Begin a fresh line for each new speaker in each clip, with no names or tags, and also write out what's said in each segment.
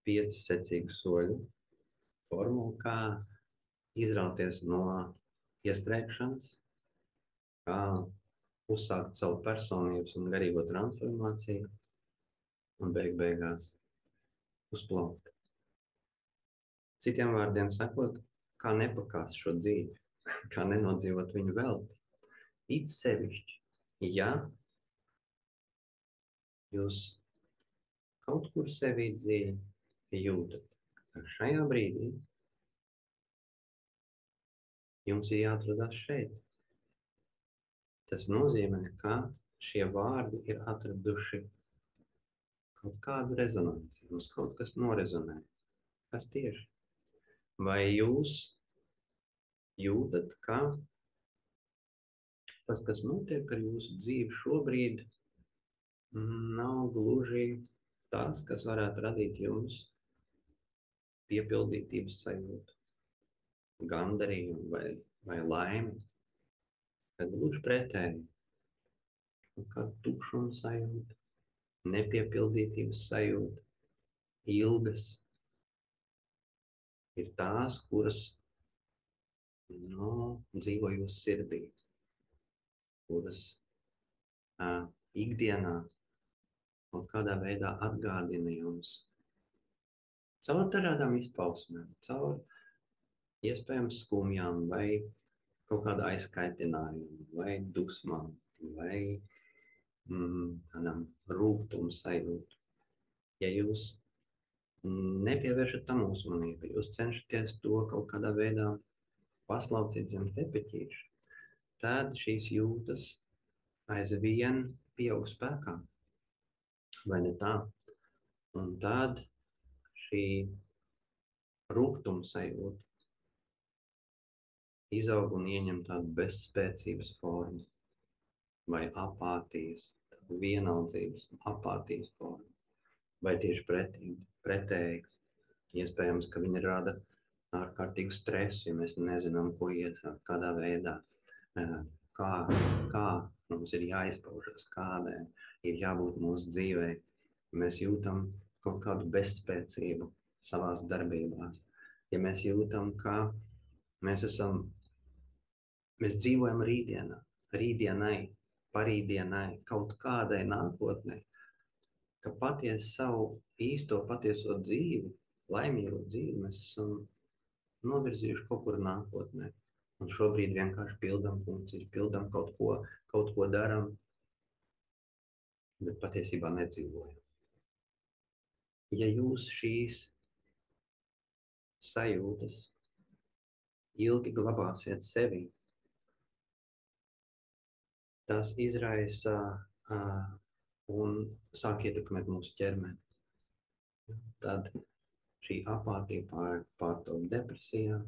5 secīgu soļu formulu, kā izrauties no iestrēgšanas, kā uzsākt savu personības un garīgo transformāciju un beigās uzplaukt. Citiem vārdiem sakot, kā nepakāst šo dzīvi, kā nenodzīvot viņu velti. It sevišķi, ja jūs kaut kur sevī dziļi jūtat, ka šajā brīdī jums ir jāatrodās šeit. Tas nozīmē, ka šie vārdi ir atraduši kaut kādu rezonanci, jums kaut kas norezonē. Kas tieši? Vai jūs jūtat, ka tas, kas notiek ar jūsu dzīvi šobrīd, nav gluži tas, kas varētu radīt jums piepildītības sajūtu, gandarījumu vai laimi? Kad gluži pretēji, kā tukšuma sajūta, nepiepildītības sajūta, ilgas ir tās, kuras dzīvo jūsu sirdī, kuras ikdienā kaut kādā veidā atgādina jums caur dažādām izpausmēm, caur iespējams skumjām vai kaut kādu aizskaitinājumu vai dusmām vai tādām rūgtumu sajūtu. Ja jūs nepievēršat tam uzmanību, jūs cenšaties to kaut kādā veidā paslaucīt zem tepeķīša, tad šīs jūtas aizvien pieaug spēkā. Vai ne tā? Un tad šī rūgtuma sajūta izaug un ieņem tādu bezspēcības formu vai apātijas, vienaldzības, apātijas formu. Vai tieši pretēji. Iespējams, ka viņi rada ārkārtīgu stresu, ja mēs nezinām, ko iesākt, kādā veidā, kā mums ir jāizpaužas, kādai ir jābūt mūsu dzīvei. Mēs jūtam kaut kādu bezspēcību savās darbībās. Ja mēs jūtam, ka mēs dzīvojam rītdienai, parītdienai, kaut kādai nākotnē, ka patiesi savu īsto patieso dzīvi, laimīgo dzīvi mēs esam novirzījuši kaut kur nākotnē. Un šobrīd vienkārši pildam funkcijas, pildam kaut ko daram, bet patiesībā nedzīvojam. Ja jūs šīs sajūtas ilgi glabāsiet sevī, tas izraisa un sāk ietekmēt mūsu ķermeni. Tad šī apātija pārtop depresijā,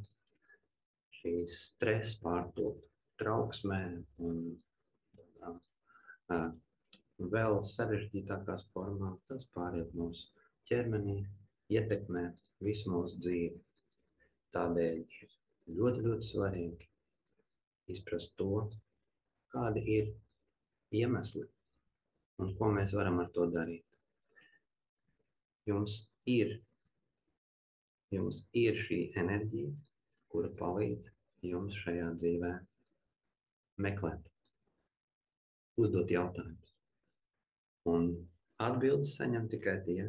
šīs stress pārtop trauksmē un vēl sarežģītākās formās tas pāriet mūsu ķermenī, ietekmē visu mūsu dzīvi. Tādēļ ir ļoti, ļoti svarīgi izprast to, kādi ir iemesli un ko mēs varam ar to darīt. Jums ir šī enerģija, kura palīdz jums šajā dzīvē meklēt, uzdot jautājumus. Un atbildes saņem tikai tie,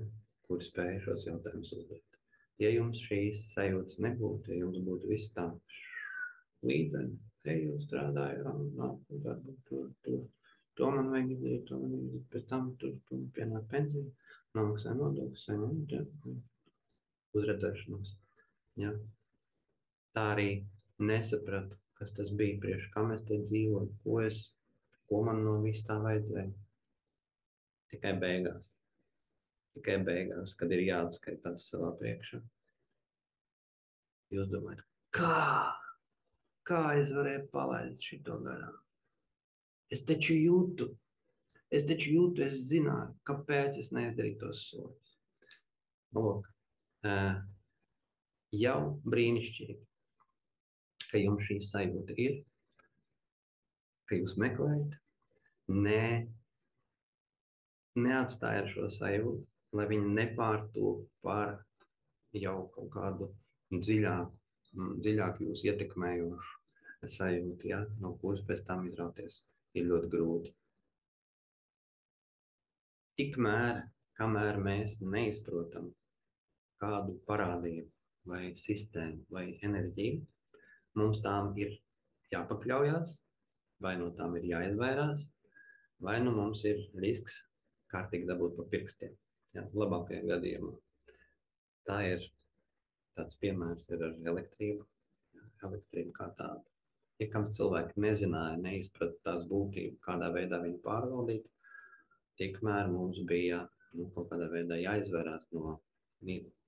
kuri spēj šos jautājumus uzdot. Ja jums šīs sajūtas nebūtu, ja jums būtu viss tā līdzeni, eju, strādāju, to man vajag izdarīt, pēc tam tur pienāk pensija, nomaksāju nodokļus, saņem uzredzēšanos. Ja? Tā arī nesapratu, kas tas bija, priekš kā mēs te dzīvojam, ko man no viss tā vajadzēja. Tikai beigās, kad ir jāatskaitās savā priekšā. Jūs domājat, kā es varēju palaist šito garām? Es taču jūtu, es zināju, kāpēc es neizdarīju tos soļus. Lūk, jau brīnišķīgi, ka jums šī sajūta ir, ka jūs meklējat, neatstājat šo sajūtu, lai viņa nepārtop par jau kaut kādu dziļāk jūs ietekmējošu sajūtu, ja, no kuras pēc tam izrauties ir ļoti grūti. Tikmēr, kamēr mēs neizprotam kādu parādību vai sistēmu vai enerģiju, mums tām ir jāpakļaujās, vai no tām ir jāizvairās, vai nu mums ir risks kārtīgi dabūt pa pirkstiem, ja, labākajā gadījumā. Tā ir tāds piemērs ir ar elektrību kā tādu. Ja kāds cilvēki nezināja, neizprata tās būtību, kādā veidā viņu pārvaldīt, tikmēr mums bija kaut kādā veidā jāizvairās no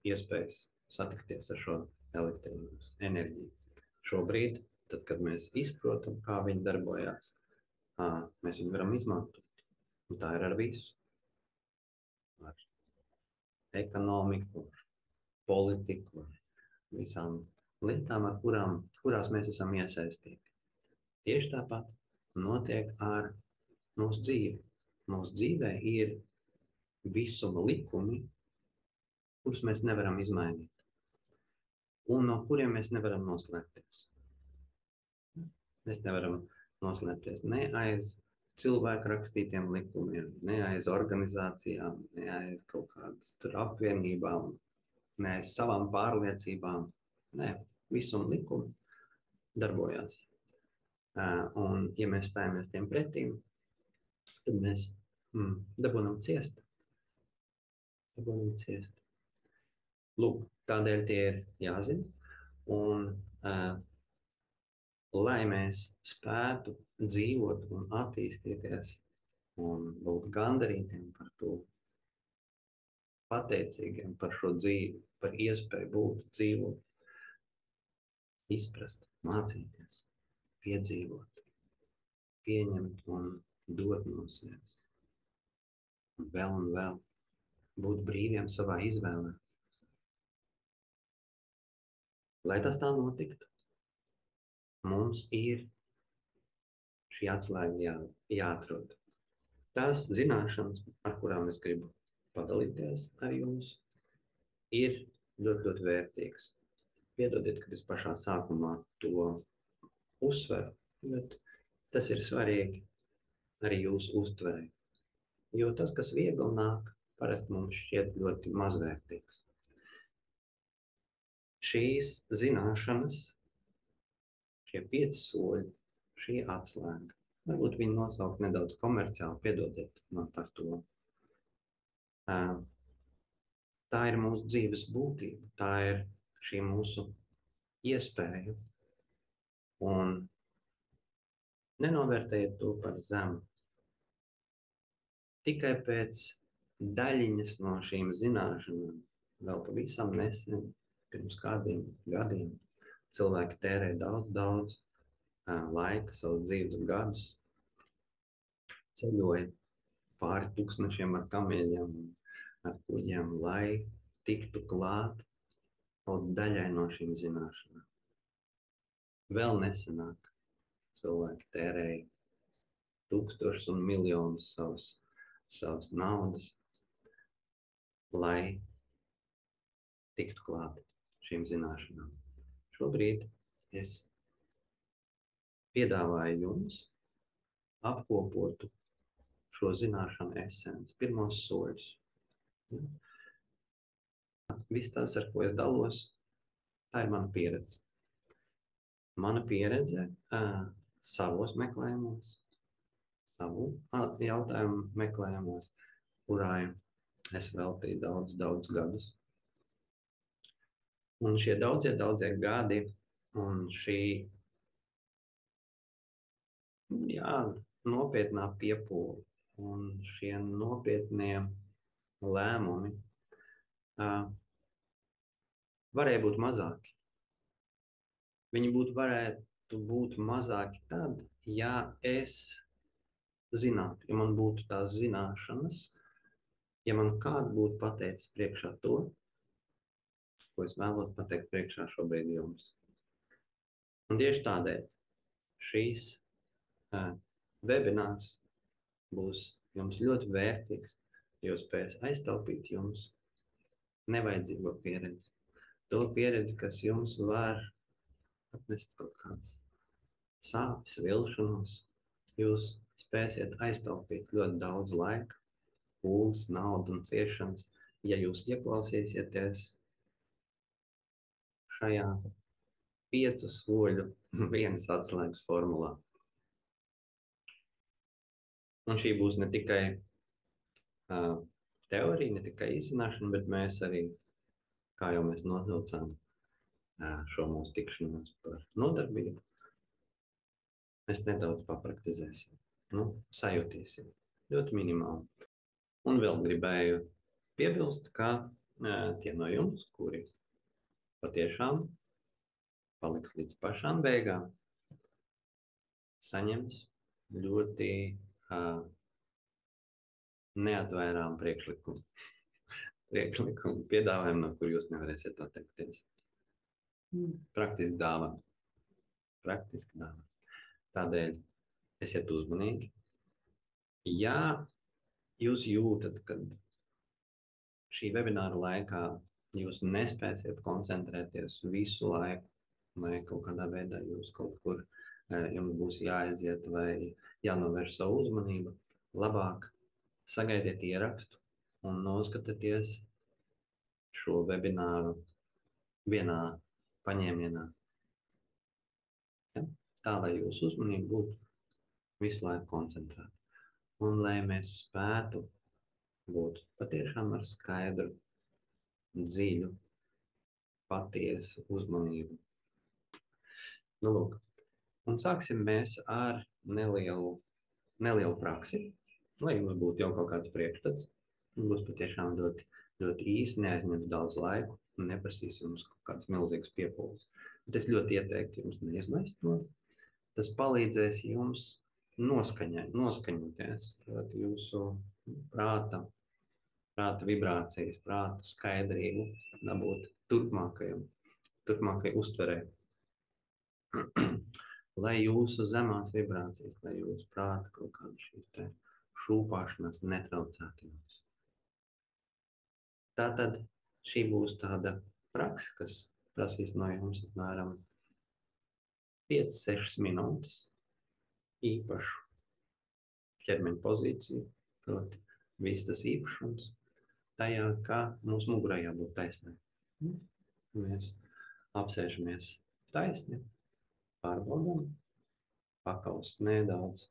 iespējas satikties ar šo elektrības enerģiju. Šobrīd, tad, kad mēs izprotam, kā viņi darbojās, mēs viņu varam izmantot. Un tā ir ar visu. Ar ekonomiku, ar politiku, ar visām lietām, kurās mēs esam iesaistīti. Tieši tāpat notiek ar mūsu dzīvi. Mūsu dzīvē ir visuma likumi, kurus mēs nevaram izmainīt, un no kuriem mēs nevaram noslēpties. Mēs nevaram noslēpties ne aiz cilvēku rakstītiem likumiem, ne aiz organizācijām, ne aiz kaut kādas apvienībām, ne aiz savām pārliecībām. Nē, visuma likumi darbojās. Un, ja mēs stājamies tiem pretīm, tad mēs dabūnam ciest. Lūk, tādēļ tie ir jāzina. Un, lai mēs spētu dzīvot un attīstīties un būt gandarītiem par to, pateicīgiem par šo dzīvi, par iespēju būt, dzīvot, izprast, mācīties, piedzīvot, pieņemt un dot no sevis. Un vēl būt brīviem savā izvēlē. Lai tas tā notiktu, mums ir šī atslēga jāatrod. Tās zināšanas, ar kurām es gribu padalīties ar jums, ir ļoti vērtīgas. Piedodiet, kad es pašā sākumā to uzsveru, bet tas ir svarīgi arī jūsu uztverei. Jo tas, kas viegli nāk, parasti mums šķiet ļoti mazvērtīgs. Šīs zināšanas, šie 5 soļi, šī atslēga, varbūt viņu nosaukt nedaudz komerciāli, piedodiet man par to. Tā ir mūsu dzīves būtība, tā ir šī mūsu iespēja. Un nenovērtējiet to par zemu. Tikai pēc daļiņas no šīm zināšanām, vēl pavisam nesen, pirms kādiem gadiem, cilvēki tērē daudz laika, savus dzīves gadus, ceļoja pāri tūkstnešiem ar kamieļiem, ar kuģiem, lai tiktu klāt kaut daļai no šīm zināšanām. Vēl nesenāk cilvēki tērēja tūkstošus un miljonus savas naudas, lai tiktu klāt šīm zināšanām. Šobrīd es piedāvāju jums apkopotu šo zināšanu esenci, pirmos soļus. Viss tas, ar ko es dalos, tā ir mana pieredze. Mana pieredze savos meklējumos, savu jautājumu meklējumos, kurai es veltīju daudz gadus. Un šie daudzie gadi un šī nopietnā piepūle un šie nopietnie lēmumi varēja būt mazāki. Viņi varētu būt mazāki tad, ja es zinātu, ja man būtu tās zināšanas, ja man kāds būtu pateicis priekšā to, ko es vēlos pateikt priekšā šobrīd jums. Un tieši tādēļ šīs webinārs būs jums ļoti vērtīgs, jo spēs aiztaupīt jums nevajadzīgo pieredzi, to pieredzi, kas jums var atnest kaut kādas sāpes, vilšanos. Jūs spēsiet aiztaupīt ļoti daudz laika, pūles, naudu un ciešanas, ja jūs ieklausīsieties šajā 5 soļu vienas atslēgas formulā. Un šī būs ne tikai teorija, ne tikai izzināšana, bet mēs arī, kā jau mēs nosaucām šo mūsu tikšanos par nodarbību, mēs nedaudz papraktizēsim, sajutīsim, ļoti minimāli. Un vēl gribēju piebilst, ka tie no jums, kuri patiešām paliks līdz pašām beigām, saņems ļoti neatvērām priekšlikumu piedāvājumu, no kur jūs nevarēsiet atteikties. Praktiski dāvana. Tādēļ esiet uzmanīgi. Ja jūs jūtat, ka šī webināra laikā jūs nespēsiet koncentrēties visu laiku, vai kaut kādā veidā jūs kaut kur jums būs jāaiziet vai jānovērš savu uzmanību, labāk sagaidiet ierakstu un noskatieties šo webināru vienā paņēmienā. Ja? Tā, lai jūsu uzmanība būtu visu laiku koncentrēta. Un lai mēs spētu būt patiešām ar skaidru, dziļu, patiesu uzmanību. Lūk. Un sāksim mēs ar nelielu praksi, lai jums būtu jau kaut kāds priekšstats. Būs patiešām ļoti īsi, neaizņems daudz laiku un neprasīs jums kaut kāds milzīgs piepūles. Bet es ļoti ieteiktu jums neizlaist to. Tas palīdzēs jums noskaņoties, jūsu prāta vibrācijas, prāta skaidrību dabūt turpmākai uztverē. Lai jūsu zemās vibrācijas, lai jūsu prāta kaut kāda šī šūpāšanās netraucētu jums. Tātad šī būs tāda praksa, kas prasīs no jums apmēram 5-6 minūtes īpašu ķermeņa pozīciju, proti vistas īpašums, tajā, kā mūsu mugurā jābūt taisnai. Mēs apsēžamies taisni, pārbaudām, pakaus nedaudz,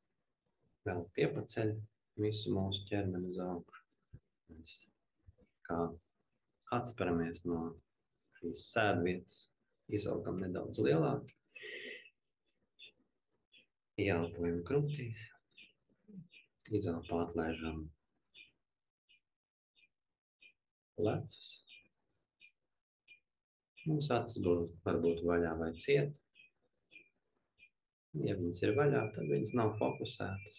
vēl piepaceļ visu mūsu ķermeni uz augšu. Mēs kā atsperamies no šīs sēdvietas, izaugam nedaudz lielāk, ieelpojam krūtīs, izelpa atlaižam plecus. Mums acis varbūt vaļā vai ciet. Ja viņas ir vaļā, tad viņas nav fokusētas.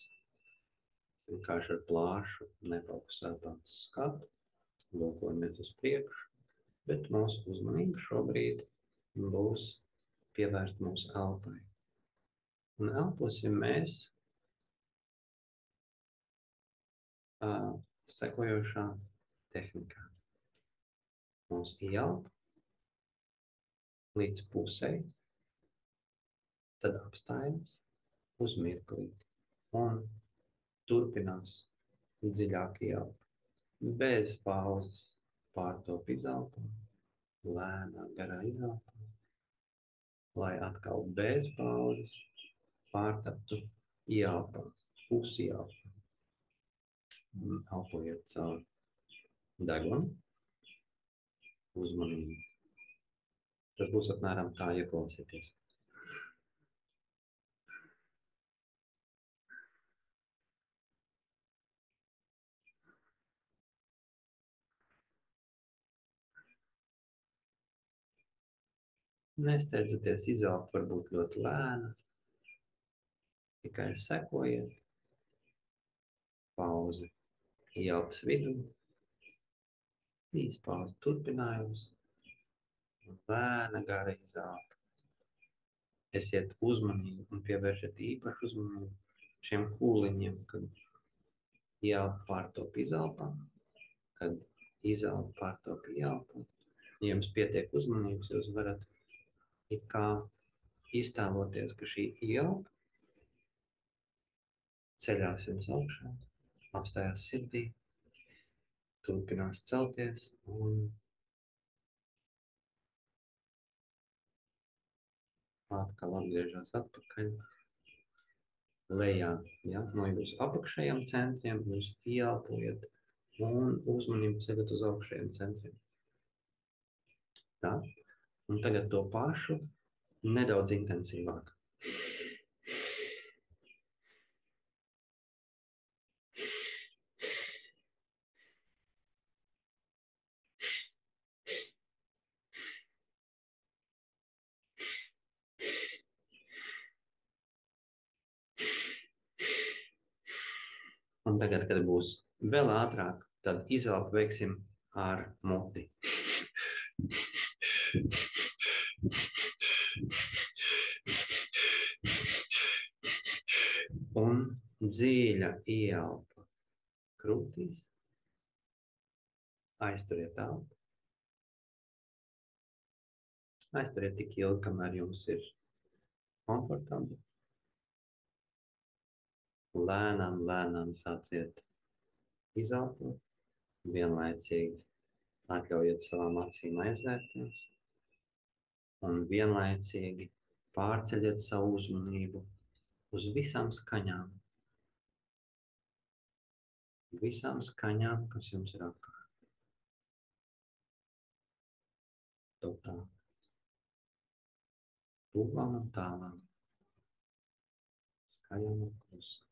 Vienkārši ar plāšu, nefokusētu skatu, lūkojamies uz priekšu, bet mūsu uzmanība šobrīd būs pievērsta mūsu elpai. Un elposim mēs sekojošā tehnikā. Mums ieelpa līdz pusei, tad apstājas uz mirklīti un turpinās dziļāk ieelpa. Bez pauzes pārtop izelpa, lēnā garā izelpa, lai atkal bez pauzes pārtaptu ieelpā, pusi ieelpā. Elpojiet caur degunu, uzmanību. Tas būs apmēram tā, ieklausieties. Nesteidzieties, izelpa var būt ļoti lēna. Tikai sekojiet. Pauze ieelpas vidū. Īspauze turpinājums. Lēna gara izelpa. Esiet uzmanīgi un pievēršiet īpašu uzmanību šiem kūliņiem, kad ieelpa pārtop izelpā, kad izelpa pārtop ieelpā. Ja jums pietiek uzmanības, jūs varat it kā iztēloties, ka šī ieelpa ceļās jums augšā, apstājās sirdī, turpinās celties un atkal atgriežas atpakaļ lejā. Ja? No jūsu apakšējiem centriem jūs ieelpojat un uzmanību ceļat uz augšējiem centriem. Tā? Un tagad to pašu nedaudz intensīvāk. Un tagad, kad būs vēl ātrāk, tad izelpu veiksim ar muti. Un dziļa ieelpa krūtīs. Aizturiet elpu. Aizturiet tik ilgi, kamēr jums ir komfortabli. Lēnām, lēnām sāciet izelpot. Vienlaicīgi atļaujiet savām acīm aizvērties. Un vienlaicīgi pārceļiet savu uzmanību uz visām skaņām. Visām skaņām, kas jums ir apkārt. Totā. Tuvām un tālām. Skaļām un klusām.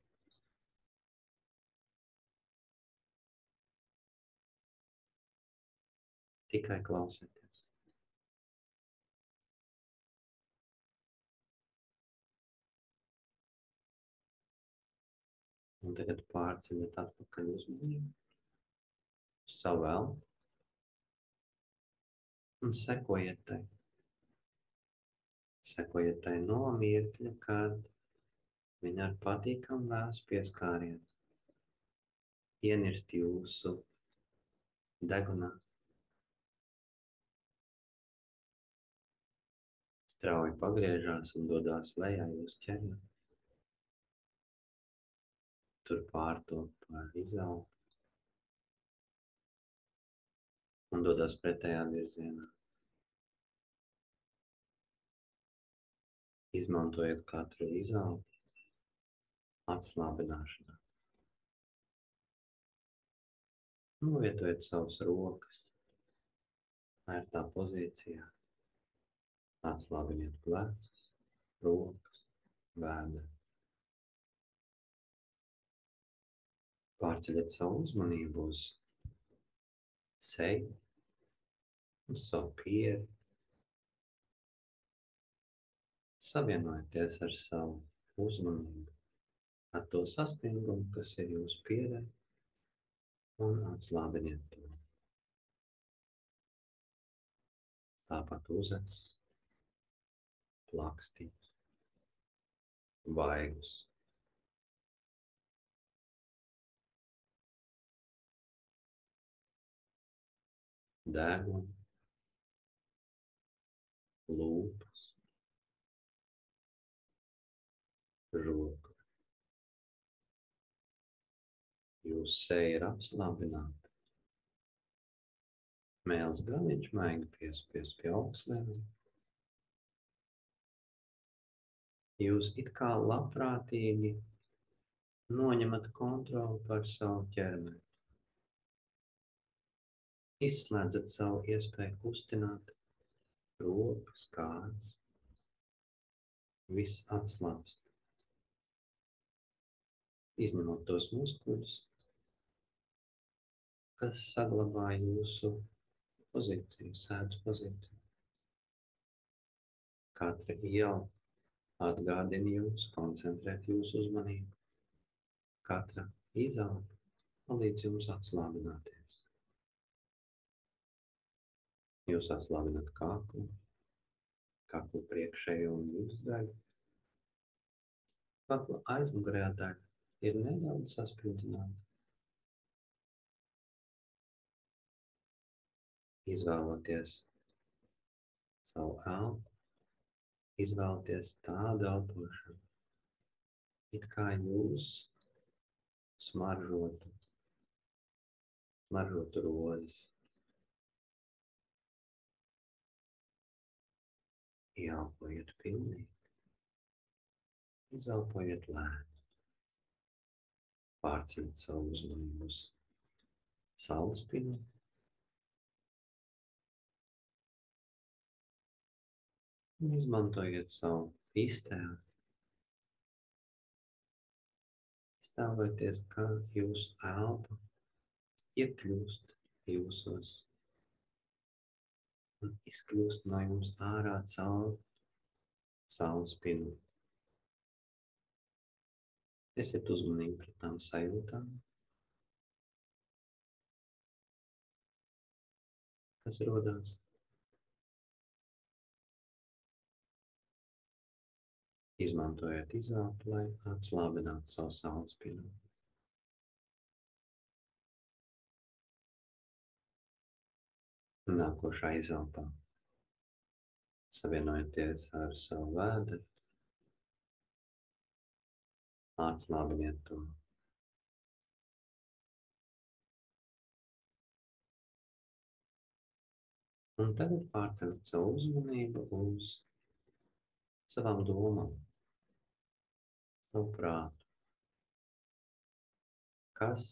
Tikai klausieties. Un tagad pārceļiet atpakaļ uzmanību uz savu elpu un sekojiet tai. Sekojiet tai no mirkļa, kad viņa ar patīkamu vēsu pieskārienu ienirst jūsu degunā. Strauji pagriežās un dodās lejā jūsu ķermeni. Tur pārtop par izelpu un dodās pretējā virzienā. Izmantojiet katru izelpu atslābināšanā. Novietojiet savas rokas ērtā pozīcijā. Atslābiniet plecus, rokas, vēderi. Pārceļiet savu uzmanību uz seju, uz savu pieri. Savienojieties ar savu uzmanību, ar to saspringumu, kas ir jūsu pierē, un atslābiniet to. Tāpat uzacis, plakstīs, vaigus. Deguni, lūpas, roka. Jūsu seja ir apslābināta. Mēles galiņš maigi piespiest pie augšlēm. Jūs it kā labprātīgi noņemat kontroli par savu ķermeni. Izslēdzat savu iespēju kustināt rokas, kājas. Viss atslābst. Izņemot tos muskuļus, kas saglabā jūsu pozīciju, sēdus pozīciju. Katra ielpa atgādina jums koncentrēt jūsu uzmanību. Katra izelpa palīdz jums atslābināties. Jūs atslābināt kaklu, kaklu priekšējo un vidusdaļu. Kakla aizmugurējā daļa ir nedaudz sasprindzināta. Izvēloties savu elpu, izvēlieties tādu elpošanu, it kā jūs smaržotu rozes. Ieelpojiet pilnīgi, izelpojiet lēni, pārceliet savu uzmanību uz saulespinu, un izmantojiet savu iztēli. Iztēlojieties, kā jūsu elpa iekļūst jūsos un izkļūst no jums ārā caur saulespinu. Esiet uzmanīgi pret tām sajūtām, kas rodās. Izmantojiet izelpu, lai atslābinātu savu saulespinu. Nākošā izelpā savienojieties ar savu vēderi, atslābiniet to. Un tagad pārceliet savu uzmanību uz savām domām, savu prātu. Kas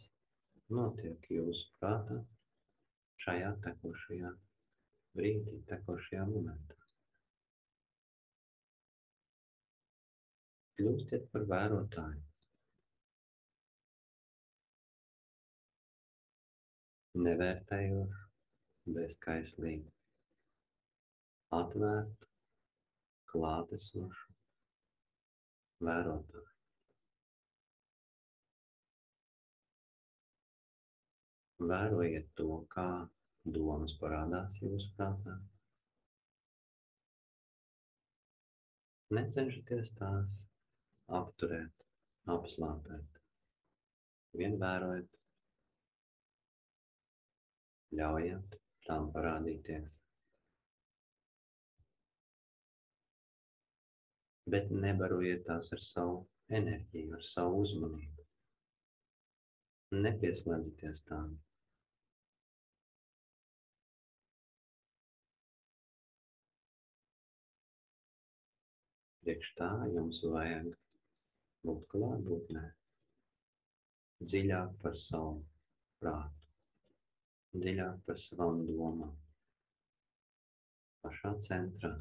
notiek jūsu prātā šajā tekošajā brīdī, tekošajā momentā? Kļūstiet par vērotāju. Nevērtējošu, bezskaislīgu, atvērtu, klātesošu vērotāju. Vērojiet to, kā domas parādās jūsu prātā. Necenšaties tās apturēt, apslāpēt. Vien vērojiet, ļaujiet tām parādīties. Bet nebarojiet tās ar savu enerģiju, ar savu uzmanību. Nepieslēdzieties tām. Priekš tā jums vajag būt klātbūtnē, dziļāk par savu prātu, dziļāk par savām domām, pašā centrā.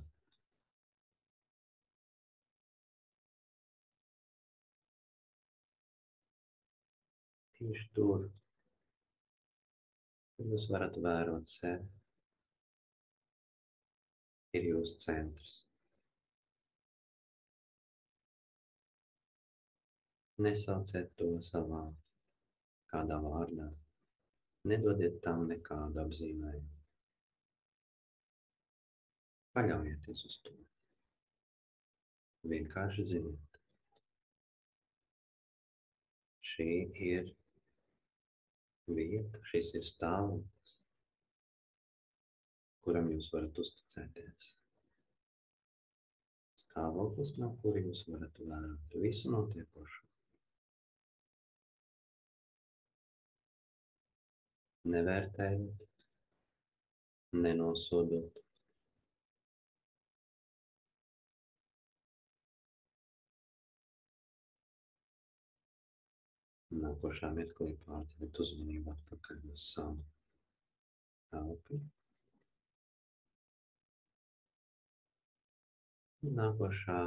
Tieši tur, kur jūs varat vērot sevi, ir jūsu centrs. Nesauciet to savā kādā vārdā. Nedodiet tam nekādu apzīmējumu. Paļaujieties uz to. Vienkārši ziniet. Šī ir vieta, šis ir stāvoklis, kuram jūs varat uzticēties. Stāvoklis, no kura jūs varat vērot visu notiekošo. Nevērtējot, nenosodot. Nākošā mirklī pārceliet uzmanību atpakaļ uz savu elpu. Nākošā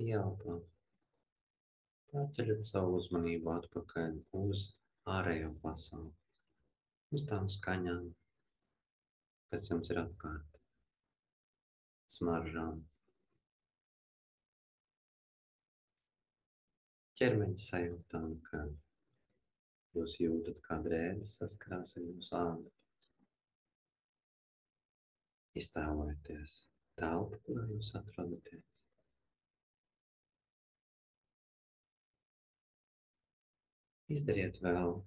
ieelpā pārceļat savu uzmanību atpakaļ uz ārējo pasauli, uz tām skaņām, kas jums ir apkārt, smaržām, ķermeņa sajūtām, kad jūs jūtat, kā drēbes saskarās ar jūsu ādu. Iztēlojieties telpu, kurā jūs atrodaties. Izdariet vēl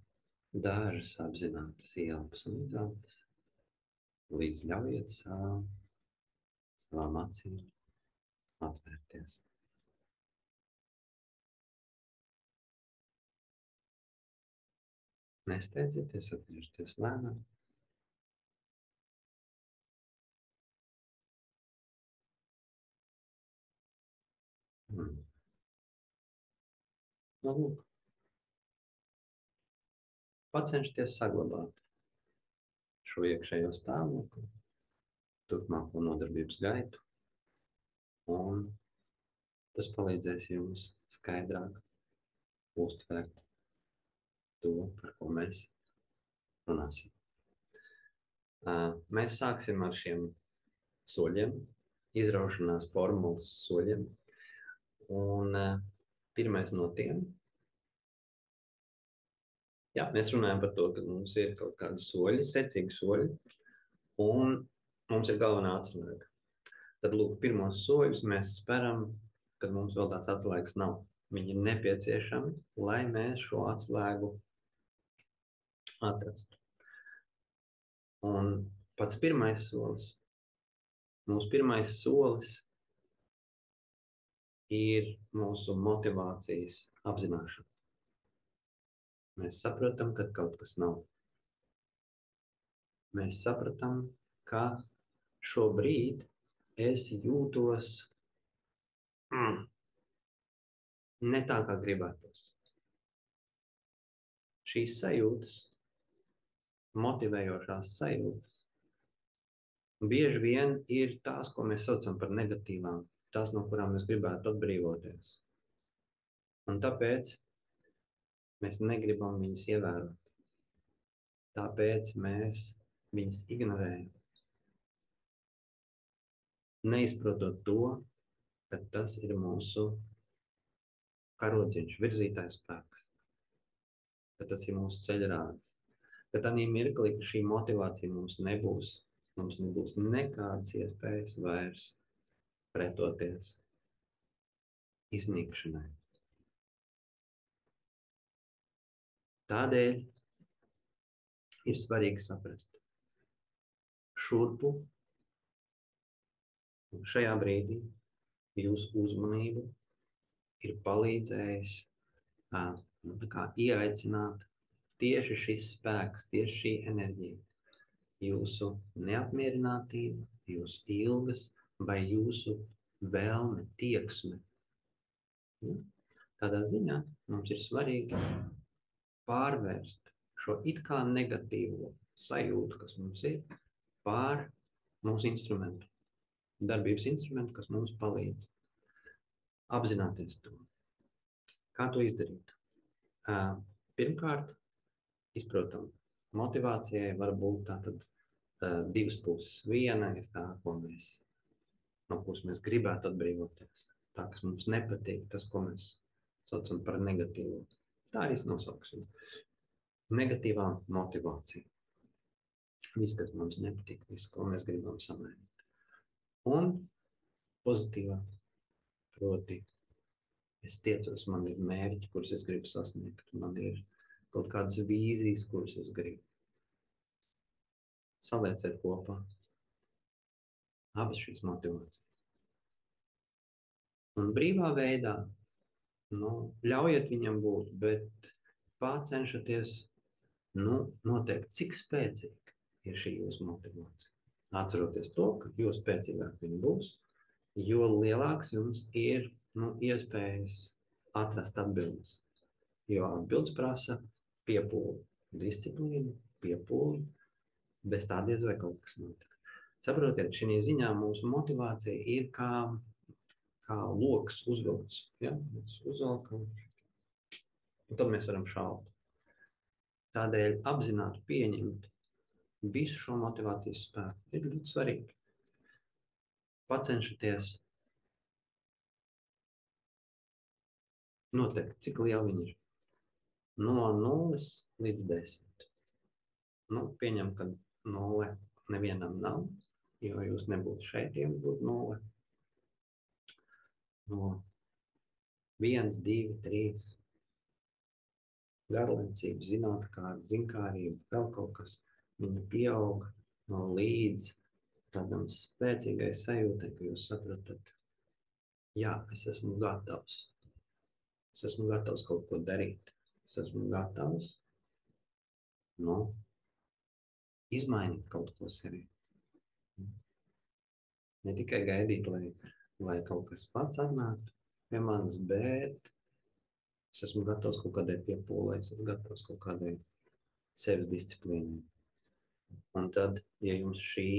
dažas apzinātas ieelpas un izelpas, līdz ļaujiet savam savām acīm, atvērties. Nesteidzieties, atgriežties lēnām. Un, nu, lūk, pacenšties saglabāt šo iekšējo stāvokli, turpmāko nodarbības gaitu, un tas palīdzēs jums skaidrāk uztvērt to, par ko mēs runāsim. Mēs sāksim ar šiem soļiem, izraušanās formulas soļiem, un pirmais no tiem, jā, mēs runājam par to, ka mums ir kaut kādi soļi, secīgi soļi, un mums ir galvenā atslēga. Tad, lūk, pirmos soļus mēs speram, kad mums vēl tāds atslēgas nav. Viņi ir nepieciešami, lai mēs šo atslēgu atrastu. Un pats pirmais solis, mūsu pirmais solis ir mūsu motivācijas apzināšana. Mēs saprotam, ka kaut kas nav. Mēs saprotam, ka šobrīd es jūtos ne tā, kā gribētos. Šīs sajūtas, motivējošās sajūtas, bieži vien ir tās, ko mēs saucam par negatīvām, tās, no kurām mēs gribētu atbrīvoties. Un tāpēc mēs negribam viņas ievērot. Tāpēc mēs viņas ignorējam. Neizprotot to, ka tas ir mūsu karodziņš, virzītājs spēks, ka tas ir mūsu ceļrādis, ka tādā mirklī šī motivācija mums nebūs nekādas iespējas vairs pretoties iznīkšanai. Tādēļ ir svarīgi saprast, šurpu šajā brīdī jūsu uzmanību ir palīdzējis ieaicināt tieši šis spēks, tieši šī enerģija, jūsu neapmierinātība, jūsu ilgas vai jūsu vēlme, tieksme. Tādā ziņā mums ir svarīgi pārvērst šo it kā negatīvo sajūtu, kas mums ir, pār mūsu instrumentu, darbības instrumentu, kas mums palīdz apzināties to. Kā to izdarīt? Pirmkārt, izprotam, motivācijai var būt tātad divas puses. Viena ir tā, no kuras mēs gribētu atbrīvoties. Tā, kas mums nepatīk, tas, ko mēs saucam par negatīvo. Tā arī nosauksim. Negatīvā motivācija. Viss, kas mums nepatīk, viss, ko mēs gribam samainīt. Un pozitīvā, proti, es tiecos, man ir mērķi, kurus es gribu sasniegt. Man ir kaut kādas vīzijas, kuras es gribu. Salieciet kopā abas šīs motivācijas. Un brīvā veidā, ļaujiet viņam būt, bet pacenšaties noteikt, cik spēcīga ir šī jūsu motivācija. Atceroties to, ka jo spēcīgāk viņa būs, jo lielāks jums ir iespējas atrast atbildes. Jo atbildes prasa piepūli, disciplīnu, piepūli, bez tā diez vai kaut kas notiek. Saprotiet, šī ziņā mūsu motivācija ir kā loks uzvilkts. Ja? Mēs uzvelkam, un tad mēs varam šaut. Tādēļ apzināti pieņemt visu šo motivācijas spēku ir ļoti svarīgi. Pacenšaties noteikt, cik liela viņa ir. No 0 līdz 10. Pieņem, ka 0 nevienam nav, jo jūs nebūtu šeit, ja būtu 0. No 1, 2, 3. Garlaicība, zinātkāra, zinkārība, vēl kaut kas. Viņa pieaug līdz tādam spēcīgai sajūtai, ka jūs sapratat, jā, es esmu gatavs. Es esmu gatavs kaut ko darīt. Es esmu gatavs, izmainīt kaut ko sevī. Ne tikai gaidīt, lai kaut kas pats atnāktu pie manis, bet es esmu gatavs kaut kādai piepūlei, es esmu gatavs kaut kādai sevis disciplīnai. Un tad, ja jums šī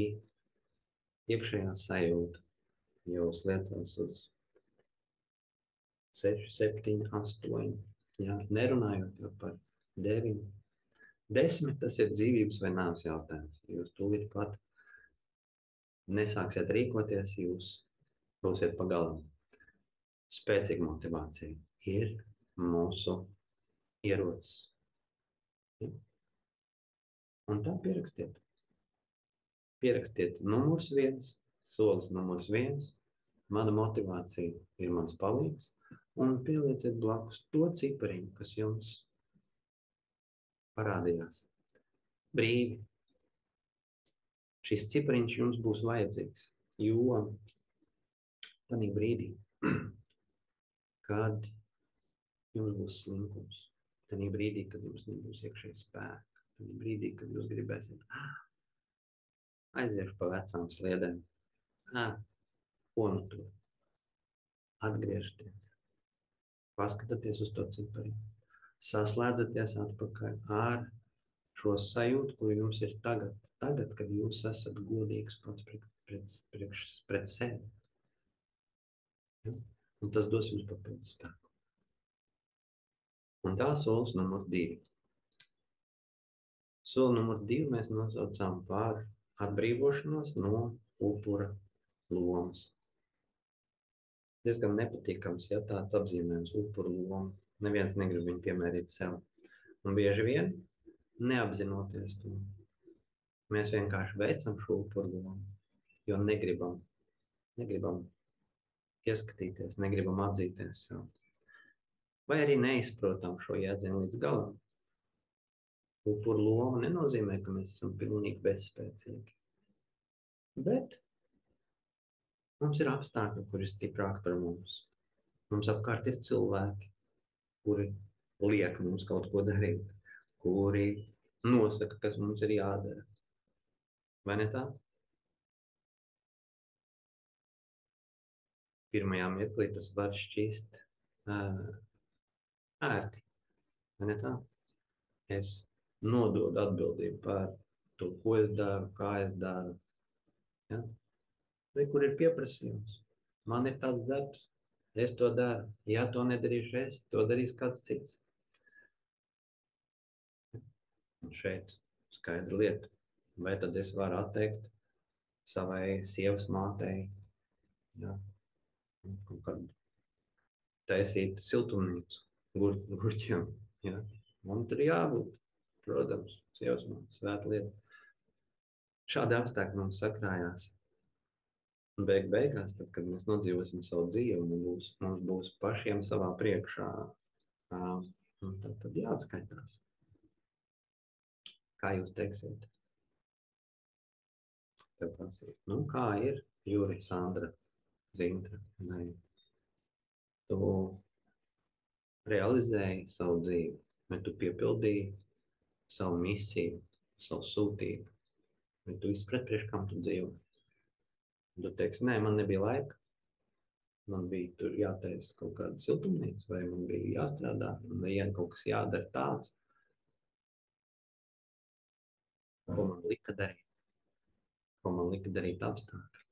iekšējā sajūta jūs liecās uz 6, 7, 8, jā, nerunājot jau par 9, 10, tas ir dzīvības vai nāves jautājums. Jūs tūlīt pat nesāksiet rīkoties, jūs būsiet pagalam. Spēcīga motivācija ir mūsu ierocis. Ja? Un tā pierakstiet. Pierakstiet numurs 1, solis numurs 1. Mana motivācija ir mans palīgs. Un pielieciet blakus to cipariņu, kas jums parādījās. Brīvi. Šis cipariņš jums būs vajadzīgs, jo tādā brīdī, kad jums būs slinkums, tādā brīdī, kad jums nebūs iekšēji spēka, tādā brīdī, kad jūs gribēsiet, aiziešu pa vecām sliedēm, ko nu tur? Atgriežties, paskatieties uz to cipariņu, saslēdzaties atpakaļ ar šo sajūtu, kur jums ir tagad, kad jūs esat godīgs pats pret sevi. Ja? Un tas dos jums papildus spēku. Un tā solis numur 2. Soli numur 2 mēs nosaucām par atbrīvošanos no upura lomas. Diezgan nepatīkams, ja tāds apzīmējums upura loma. Neviens negrib viņu piemērīt sev. Un bieži vien, neapzinoties to, mēs vienkārši veicam šo upura lomu, jo negribam ieskatīties, negribam atzīties sev. Vai arī neizprotam šo jēdzienu līdz galam. Upura loma nenozīmē, ka mēs esam pilnīgi bezspēcīgi. Bet mums ir apstākļi, kuri ir stiprāki par mums. Mums apkārt ir cilvēki, kuri liek mums kaut ko darīt, kuri nosaka, kas mums ir jādara. Vai ne tā? Pirmajā mirklī tas var šķist ērti. Vai ne tā? Es nododu atbildību par to, ko es daru, kā es daru. Ja? Vai kur ir pieprasījums? Man ir tāds darbs, es to daru. Ja to nedarīšu es, to darīs kāds cits. Un šeit skaidra lieta. Vai tad es varu atteikt savai sievas mātei, ja, kaut kādu taisīt siltumnīcu gurķiem. Ja. Man tur jābūt, protams, sievas mātes svēta lieta. Šādi apstākļi mums sakrājās. Un beigās, tad, kad mēs nodzīvosim savu dzīvi, mums būs pašiem savā priekšā, tad jāatskaitās. Kā jūs teiksiet? Tev prasīs, kā ir Juri, Sandra, Zintra? Vai tu realizēji savu dzīvi? Vai tu piepildīji savu misiju, savu sūtību? Vai tu izprat, priekš kam tu dzīvo? Tu teiksi, nē, man nebija laika. Man bija tur jātaisa kaut kāda siltumnīca, vai man bija jāstrādā, vai kaut kas jādara tāds, ko man lika darīt. Ko man lika darīt apstākļi.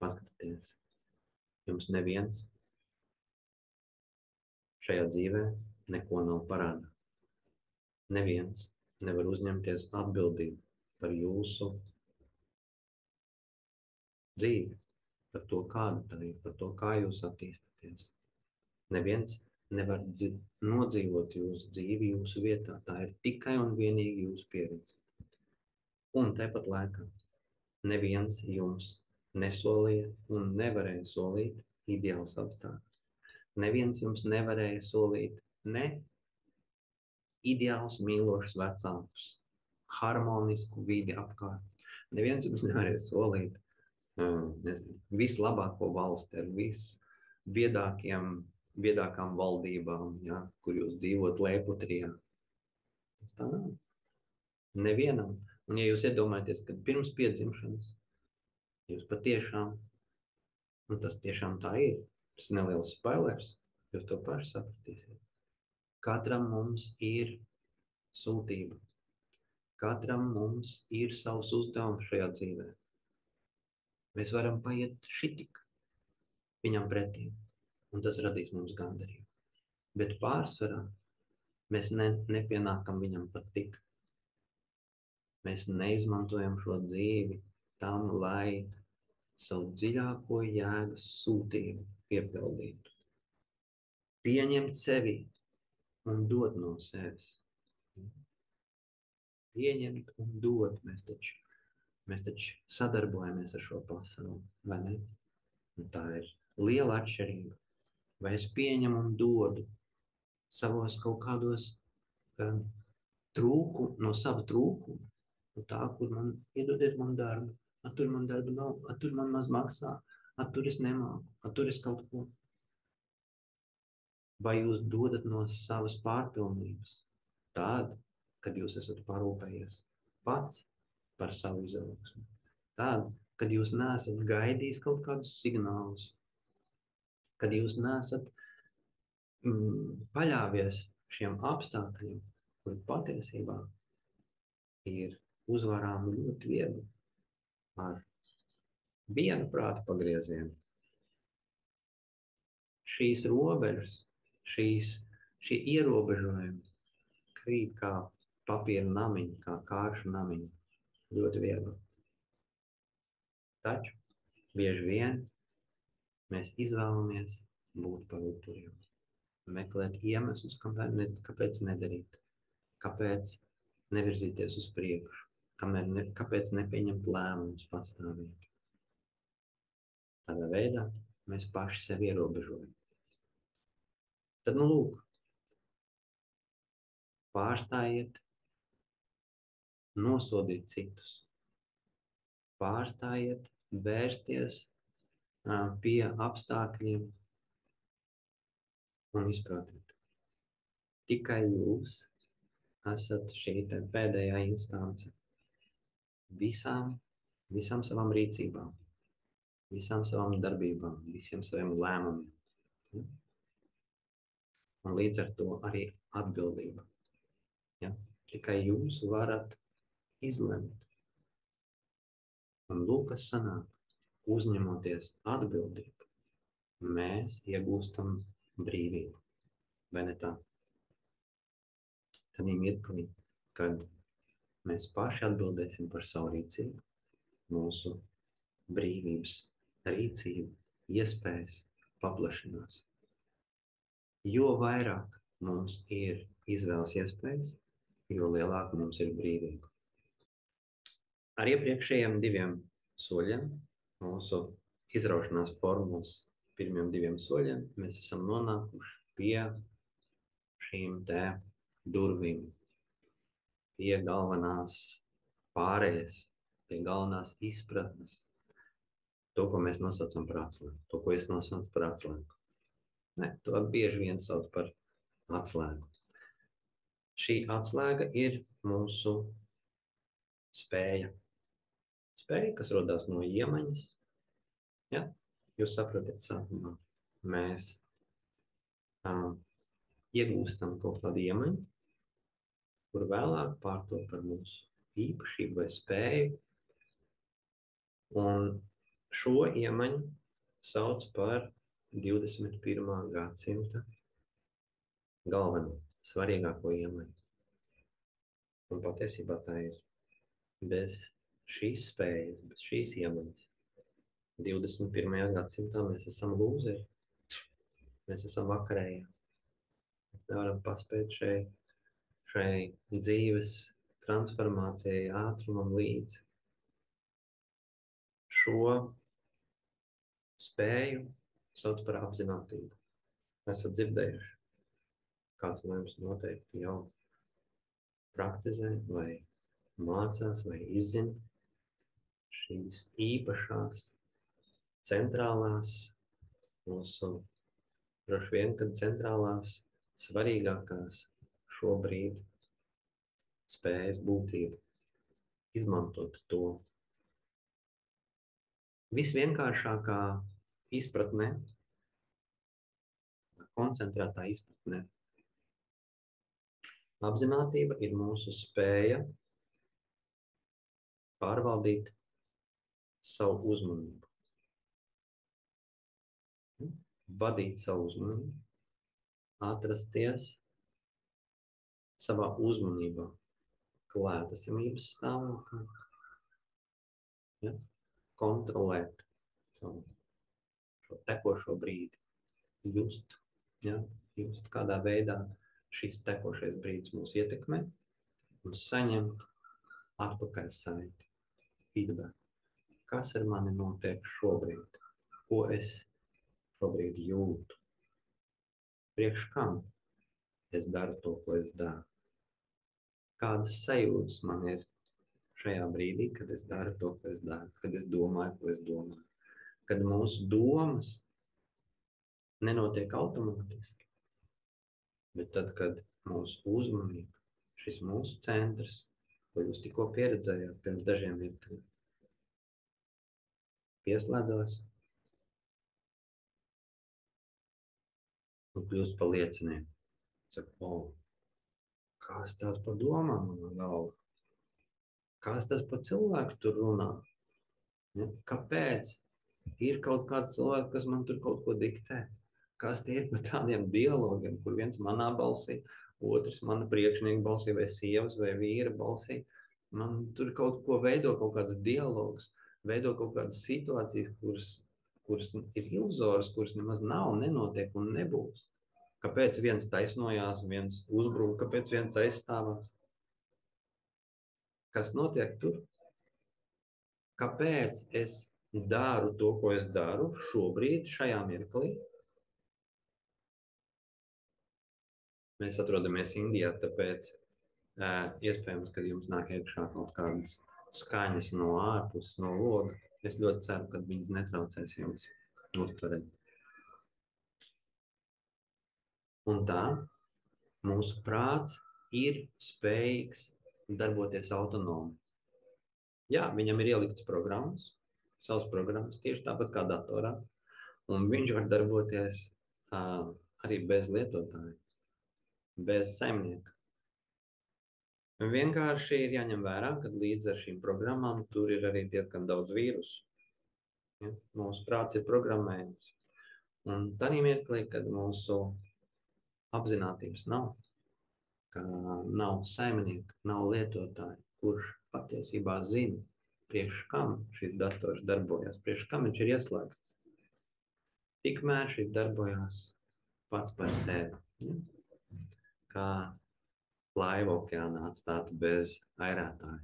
Paskatieties, jums neviens šajā dzīvē neko nav parādā. Neviens nevar uzņemties atbildību par jūsu dzīvi, par to, kāda tā ir, par to, kā jūs attīstaties. Neviens nevar nodzīvot jūsu dzīvi jūsu vietā. Tā ir tikai un vienīgi jūsu pieredze. Un tāpat laikā neviens jums nesolīja un nevarēja solīt ideāls apstākļus. Neviens jums nevarēja solīt ne ideāls mīlošs vecākus, harmonisku vidi apkārt. Neviens jums nevarēs solīt vislabāko valsti ar viedākām valdībām, ja, kur jūs dzīvot lēputrijā. Tas tā nav. Nevienam. Un ja jūs iedomājaties, ka pirms piedzimšanas jūs patiešām, un tas tiešām tā ir, tas neliels spoilers, jūs to paši sapratīsiet. Katram mums ir sūtība. Katram mums ir savs uzdevums šajā dzīvē. Mēs varam paiet šitik viņam pretī, un tas radīs mums gandarību. Bet pārsvarā mēs nepienākam viņam pat tik. Mēs neizmantojam šo dzīvi tam, lai savu dziļāko jēgas sūtību piepildītu. Pieņemt sevi un dot no sevis. Pieņemt un dot. Mēs taču sadarbojamies ar šo pasauli, vai ne? Un tā ir liela atšķirība. Vai es pieņemu un dodu savos kaut kādos no sava trūkuma, no tā, kur man iedodiet man darbu, tur man darba nav, tur man maz maksā, tur es nemāku, tur es kaut ko. Vai jūs dodat no savas pārpilnības tad, kad jūs esat parūpējies pats par savu izaugsmu? Tad, kad jūs neesat gaidījis kaut kādus signālus, kad jūs neesat paļāvies šiem apstākļiem, kuri patiesībā ir uzvarāmi ļoti viegli ar vienu prāta pagriezienu. Šīs robežas, šie ierobežojumi krīt kā papīra namiņi, kā kāršu namiņi, ļoti viegli. Taču bieži vien mēs izvēlamies būt par upuriem, meklēt iemeslus, kāpēc nedarīt, kāpēc nevirzīties uz priekšu, kāpēc nepieņemt lēmumus patstāvīgi. Tādā veidā mēs paši sevi ierobežojam. Tad, lūk, pārstājiet nosodīt citus. Pārstājiet vērsties pie apstākļiem un izprotiet. Tikai jūs esat šī pēdējā instance visām savām rīcībām, visām savām darbībām, visiem saviem lēmumiem. Un līdz ar to arī atbildība. Ja? Tikai jūs varat izlemt. Un lūk, kas sanāk, uzņemoties atbildību, mēs iegūstam brīvību. Vai ne tā? Tad mirklī, kad mēs paši atbildēsim par savu rīcību, mūsu brīvības rīcība, iespējas paplašinās. Jo vairāk mums ir izvēles iespējas, jo lielāka mums ir brīvība. Ar iepriekšējiem 2 soļiem, mūsu izraušanās formulas pirmiem 2 soļiem, mēs esam nonākuši pie šīm te durvīm, pie galvenās pārējas, pie galvenās izpratnes. To, ko mēs nosaucam par atslēgu, to, ko es nosaucu par atslēgu. Ne, to bieži vien sauc par atslēgu. Šī atslēga ir mūsu spēja. Spēja, kas rodās no iemaņas. Ja? Jūs saprotat, sākumā mēs iegūstam kaut kādu iemaņu, kur vēlāk pārto par mūsu īpašību vai spēju. Un šo iemaņu sauc par 21. gadsimta galveno, svarīgāko iemaņu. Un patiesībā tā ir. Bez šīs spējas, bez šīs iemaņas 21. gadsimtā mēs esam lūzeri. Mēs esam vakarējā. Mēs nevaram paspēt šai dzīves transformācijai ātrumam līdzi. Šo spēju sauc par apzinātību. Esat dzirdējuši? Kāds no jums noteikti jau praktizē vai mācās vai izzina šīs īpašās, centrālās, mūsu droši vien, kad centrālās, svarīgākās šobrīd spējas būtību, izmantot to. Visvienkāršākā izpratnē, koncentrētā izpratnē, apzinātība ir mūsu spēja pārvaldīt savu uzmanību, vadīt savu uzmanību, atrasties savā uzmanībā, klātesamības stāvoklī, ja? Kontrolēt savu šo tekošo brīdi, just, ja? Just kādā veidā šis tekošais brīdis mūs ietekmē un saņemt atpakaļ saiti, feedback. Kas ar mani notiek šobrīd? Ko es šobrīd jūtu? Priekš kam es daru to, ko es daru? Kādas sajūtas man ir šajā brīdī, kad es daru to, ko es daru, kad es domāju, ko es domāju? Kad mūsu domas nenotiek automātiski, bet tad, kad mūsu uzmanība, šis mūsu centrs, ko jūs tikko pieredzējāt pirms dažiem mirkļiem, pieslēdzās un kļūst par liecinieku. Saka, kas tās par domām manā galvā? Kas tas par cilvēku tur runā? Ja? Kāpēc? Ir kaut kāds cilvēks, kas man tur kaut ko diktē. Kas tie ir par tādiem dialogiem, kur viens manā balsī, otrs mana priekšnieka balsī, vai sievas vai vīra balsī. Man tur kaut ko veido, kaut kāds dialogs, veido kaut kādas situācijas, kuras ir ilzoras, kuras nemaz nav, nenotiek un nebūs. Kāpēc viens taisnojās, viens uzbruka, kāpēc viens aizstāvās? Kas notiek tur? Kāpēc es daru to, ko es daru šobrīd, šajā mirklī? Mēs atrodamies Indijā, tāpēc iespējams, ka jums nāk iekšā kaut kādas skaņas no ārpuses, no loga. Es ļoti ceru, ka viņas netraucēs jums uztverēt. Un tā, mūsu prāts ir spējīgs darboties autonomi. Jā, viņam ir ieliktas programmas, savas programmas, tieši tāpat kā datorā, un viņš var darboties arī bez lietotāja, bez saimnieka. Vienkārši ir jāņem vērā, ka līdz ar šīm programmām tur ir arī diezgan daudz vīrusu. Ja? Mūsu prāts ir programmējums. Un tādā mirklī, kad mūsu apzinātības nav, ka nav saimnieka, nav lietotāja, kurš patiesībā zina, priekš kam šis dators darbojas, priekš kam viņš ir ieslēgts. Tikmēr šis darbojās pats par sevi. Ja? Kā laiva okeānā atstāta bez airētāja.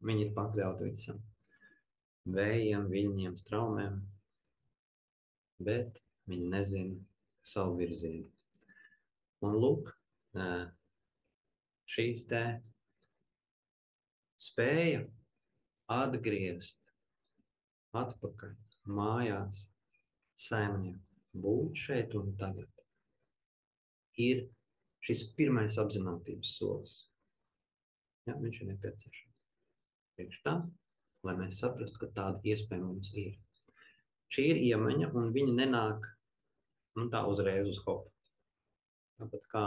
Viņi ir pakļauti visam. Vējiem, viļņiem, straumēm, bet viņi nezina savu virzienu. Un lūk, šīs te spēja atgriezt atpakaļ mājās saimnieku, būt šeit un tagad, ir šis pirmais apzinātības solis. Ja, viņš ir nepieciešams. Priekš tam, lai mēs saprastu, ka tāda iespēja mums ir. Šī ir iemaņa, un viņa nenāk tā uzreiz uz hopu. Tāpat kā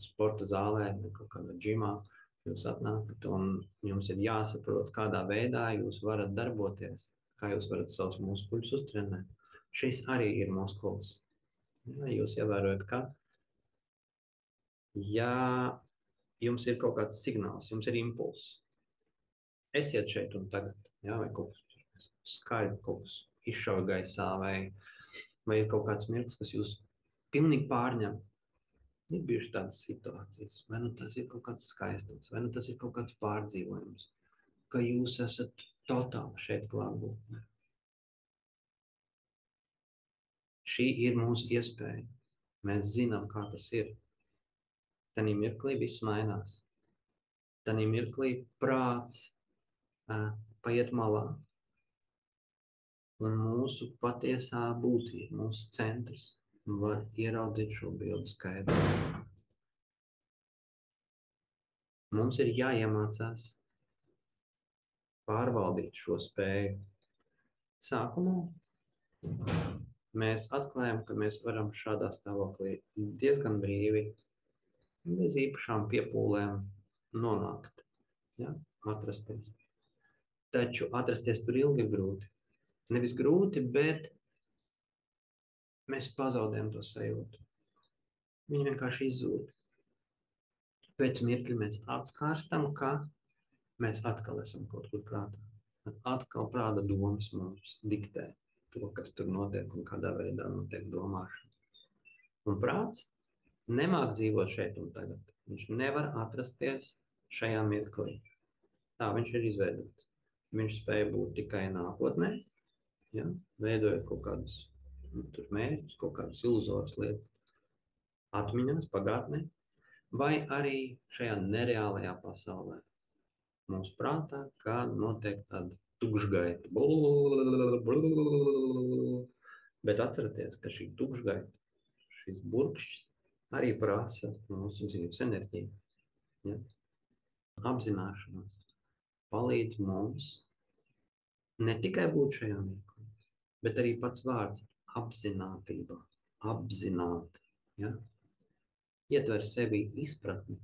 sporta zālē, kaut kādā džimā, jūs atnākat un jums ir jāsaprot, kādā veidā jūs varat darboties, kā jūs varat savus muskuļus uztrenēt. Šis arī ir muskulis. Ja, jūs ievērojat, ka ja jums ir kaut kāds signāls, jums ir impulss, esiet šeit un tagad, ja, vai kaut kas skaļi, kaut kas izšauj gaisā, vai ir kaut kāds mirklis, kas jūs pilnīgi pārņem. Ir bijuši tādas situācijas, vai nu tas ir kaut kāds skaistums, vai nu tas ir kaut kāds pārdzīvojums, ka jūs esat totāli šeit klātbūtnē. Šī ir mūsu iespēja. Mēs zinām, kā tas ir. Tanī mirklī viss mainās. Tanī mirklī prāts paiet malā, un mūsu patiesā būtība, mūsu centrs var ieraudzīt šo bildi skaidri. Mums ir jāiemācās pārvaldīt šo spēju. Sākumā mēs atklājam, ka mēs varam šādā stāvoklī diezgan brīvi, bez īpašām piepūlēm nonākt, ja? Atrasties. Taču atrasties tur ilgi ir grūti. Nevis grūti, bet mēs pazaudējam to sajūtu. Viņi vienkārši izzūd. Pēc mirkļa mēs atskārstam, ka mēs atkal esam kaut kur prātā. Atkal prāta domas mums diktē to, kas tur notiek un kādā veidā notiek domāšana. Un prāts nemāk dzīvot šeit un tagad. Viņš nevar atrasties šajā mirklī. Tā viņš ir izveidots. Viņš spēja būt tikai nākotnē, ja? Veidojot kaut kādus mērķus, kaut kādus iluzoras lietas, atmiņās, pagātnē, vai arī šajā nereālajā pasaulē. Mūsu prātā, kad notiek tāda tukšgaita. Bet atcerieties, ka šī tukšgaita, šis burkšķis arī prasa mūsu dzīves enerģiju. Ja? Apzināšanās palīdz mums ne tikai būt šajā mirklī, bet arī pats vārds apzinātība, apzināt, ja? Ietver sevi izpratni.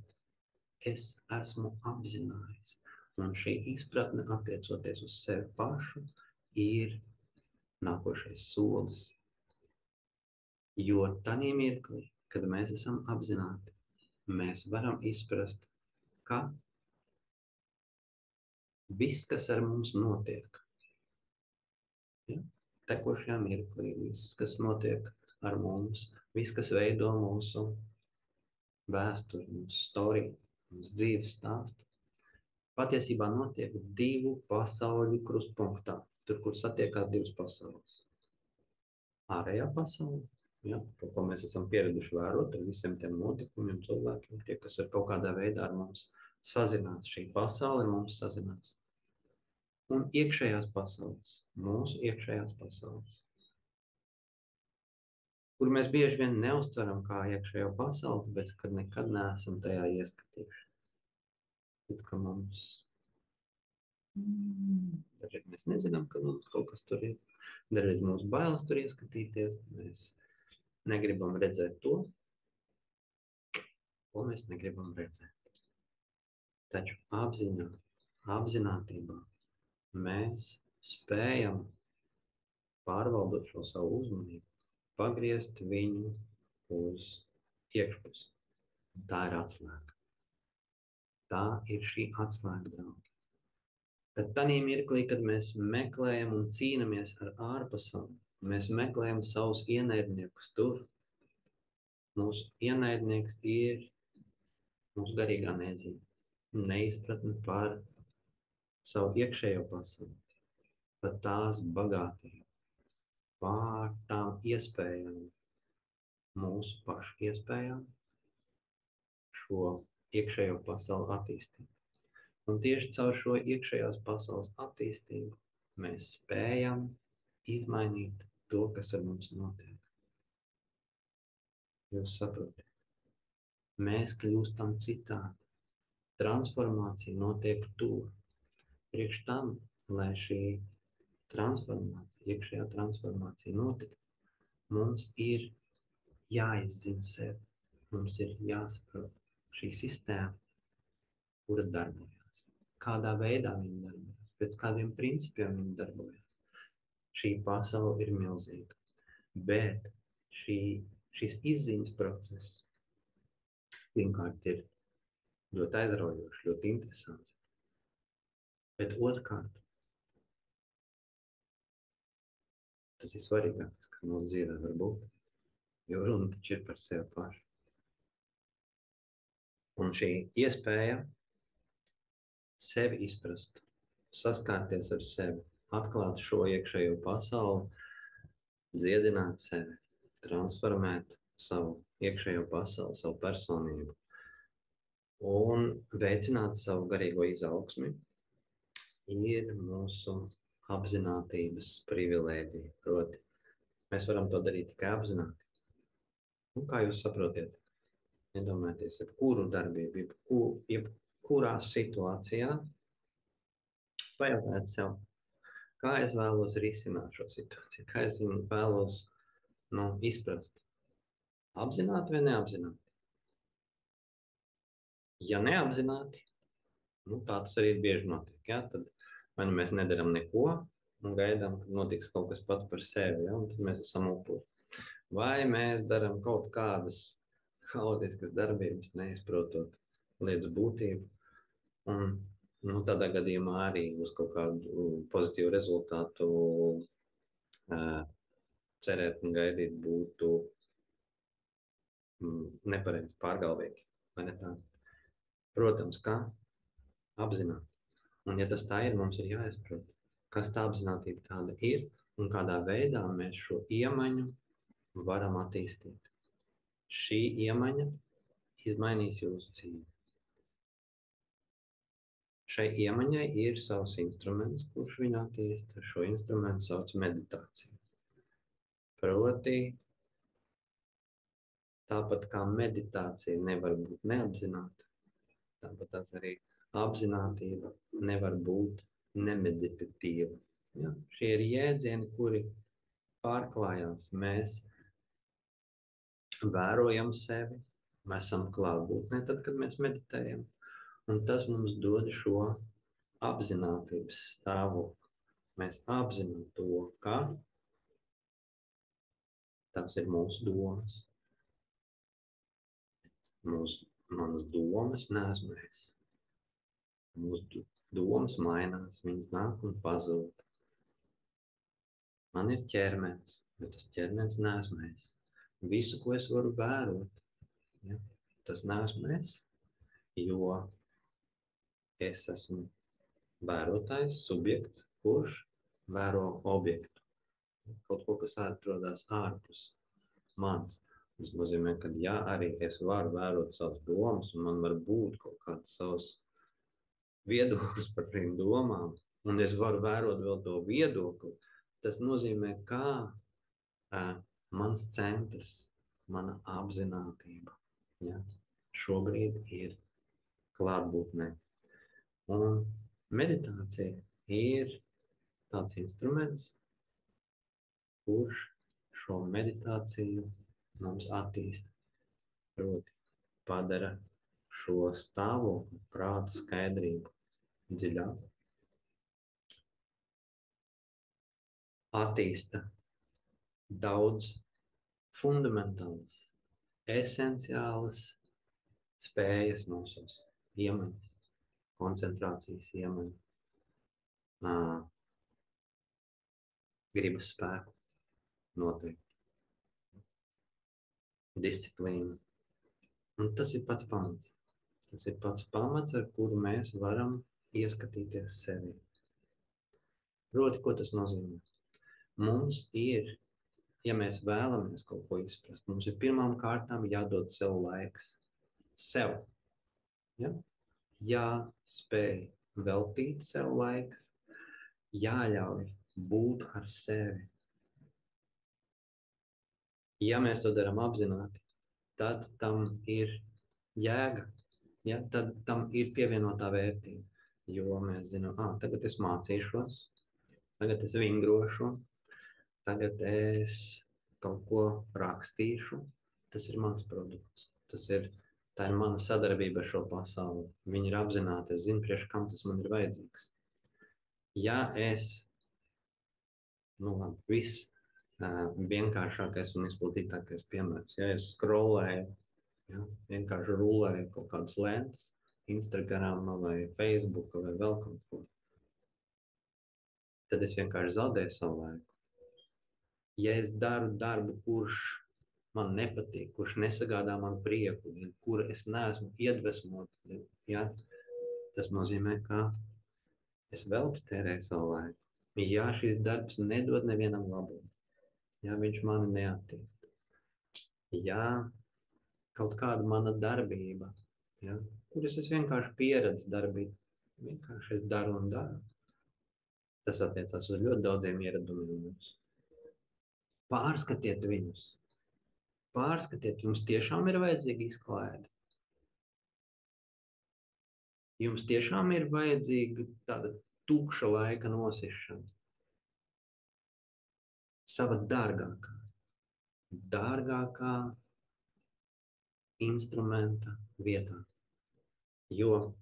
Es esmu apzinājies. Un šī izpratne attiecoties uz sevi pašu ir nākošais solis. Jo tanī mirklī, kad mēs esam apzināti, mēs varam izprast, ka viss, kas ar mums notiek, ja? Tekošajā mirklī, viss, kas notiek ar mums, viss, kas veido mūsu vēsturi, mūsu storiju, mūsu dzīves stāstu, patiesībā notiek divu pasauļu krustpunktā, tur, kur satiekās divas pasaules. Ārējā pasaule, ja, to, ko mēs esam pieraduši vērot ar visiem tiem notikumiem, cilvēkiem, tie, kas ir kaut kādā veidā ar mums sazinās, šī pasaule ar mums sazinās. Un iekšējās pasaules, mūsu iekšējās pasaules, kur mēs bieži vien neuztveram kā iekšējo pasauli, bet kad nekad neesam tajā ieskatījuši. Bet, ka mums dažreiz mēs nezinām, ka mums kaut kas tur ir. Dažreiz mums bailes tur ieskatīties. Mēs negribam redzēt to, ko mēs negribam redzēt. Taču apzinātībā mēs spējam pārvaldot šo savu uzmanību, pagriezt viņu uz iekšpusi. Tā ir atslēga. Tā ir šī atslēga, draugi. Tad tanī mirklī, kad mēs meklējam un cīnamies ar ārpasauli, mēs meklējam savus ienaidniekus tur. Mūsu ienaidnieks ir mūsu garīgā neziņa, neizpratne par savu iekšējo pasauli, par tās bagātību, par tām iespējām, mūsu pašu iespējām šo iekšējo pasauli attīstīt. Un tieši caur šo iekšējās pasaules attīstību mēs spējam izmainīt to, kas ar mums notiek. Jūs saprotat? Mēs kļūstam citādi. Transformācija notiek tur. Priekš tam, lai šī transformācija, iekšējā transformācija notiktu, mums ir jāizzina sevi. Mums ir jāsaprot šī sistēma, kura darbojas. Kādā veidā viņa darbojas, pēc kādiem principiem viņa darbojas. Šī pasaule ir milzīga, bet šis izziņas process pirmkārt ir ļoti aizraujošs, ļoti interesants. Bet otrkārt, tas ir svarīgākais, kas mūsu dzīvē var būt, jo runa taču ir par sevi pašu. Un šī iespēja sevi izprast, saskārties ar sevi, atklāt šo iekšējo pasauli, dziedināt sevi, transformēt savu iekšējo pasauli, savu personību, un veicināt savu garīgo izaugsmi ir mūsu apzinātības privilēģija. Proti, mēs varam to darīt tikai apzināti. Un kā jūs saprotiet? Iedomājieties, jebkuru darbību, jebkurā situācijā, pajautājiet sev, kā es vēlos risināt šo situāciju, kā es viņu vēlos izprast. Apzināti vai neapzināti? Ja neapzināti, tā tas arī bieži notiek. Ja? Tad vai mēs nedaram neko un gaidām, ka notiks kaut kas pats par sevi, ja? Un tad mēs esam upuri. Vai mēs darām kaut kādas haotiskas darbības, neizprotot lietas būtību, un tādā gadījumā arī uz kaut kādu pozitīvu rezultātu cerēt un gaidīt būtu nepareizi, pārgalvīgi, vai ne tā? Protams, kā apzināti. Un ja tas tā ir, mums ir jāizprot, kas tā apzinātība tāda ir un kādā veidā mēs šo iemaņu varam attīstīt. Šī iemaņa izmainīs jūsu dzīvi. Šai iemaņai ir savs instruments, kurš viņu attīsta. Šo instrumentu sauc meditācija. Proti, tāpat kā meditācija nevar būt neapzināta, tāpat tās arī apzinātība nevar būt nemeditatīva. Ja? Šie ir jēdzieni, kuri pārklājās. Mēs vērojam sevi, mēs esam klātbūtnē tad, kad mēs meditējam, un tas mums dod šo apzinātības stāvokli. Mēs apzinām to, ka tas ir mūsu domas. Manas domas neesmu es. Mūsu domas mainās, viņas nāk un pazūd. Man ir ķermenis, bet tas ķermenis neesmu es. Visu, ko es varu vērot, ja, tas neesmu es, jo es esmu vērotājs, subjekts, kurš vēro objektu. Kaut ko, kas atrodas ārpus manis. Tas nozīmē, ka ja arī es varu vērot savas domas, un man var būt kaut kāds savs viedoklis par šīm domām, un es varu vērot vēl to viedokli, tas nozīmē, kā mans centrs, mana apzinātība, ja, šobrīd ir klātbūtnē. Un meditācija ir tāds instruments, kurš šo meditāciju mums attīsta. Proti, padara šo stāvokli, prāta skaidrību dziļāku. Attīsta daudz fundamentālas, esenciālas spējas mūsos, iemaņas, koncentrācijas iemaņa, gribas spēku, noteikti, disciplīnu. Un tas ir pats pamats. Tas ir pats pamats, ar kuru mēs varam ieskatīties sevi. Proti, ko tas nozīmē? Mums ir, ja mēs vēlamies kaut ko izprast, mums ir pirmām kārtām jādod sev laiks. Sev. Ja? Jāspēj veltīt sev laiks, jāļauj būt ar sevi. Ja mēs to darām apzināti, tad tam ir jēga, ja? Tad tam ir pievienotā vērtība, jo mēs zinām, tagad es mācīšos, tagad es vingrošu, tagad es kaut ko rakstīšu, tas ir mans produkts, tā ir mana sadarbība ar šo pasauli, viņi ir apzināti, es zinu, priekš kam tas man ir vajadzīgs. Ja es, viss, vienkāršākais un izplatītākais piemērs. Ja es scrollēju, ja, vienkārši rulēju kaut kādas lentas, Instagram vai Facebook vai vēl kaut ko, tad es vienkārši zaudēju savu laiku. Ja es daru darbu, kurš man nepatīk, kurš nesagādā man prieku, kura es neesmu iedvesmot, ja, tas nozīmē, ka es velti tērēju savu laiku. Ja šis darbs nedod nevienam labumu, ja viņš mani neattīsta, ja kaut kāda mana darbība, ja, kuras es vienkārši pieredzu darbību. Vienkārši es daru un daru. Tas attiecās uz ļoti daudziem ieradumiem mums. Pārskatiet viņus. Pārskatiet, jums tiešām ir vajadzīga izklaide. Jums tiešām ir vajadzīga tāda tukša laika nosišana. Sava dārgākā instrumenta vietā. Jo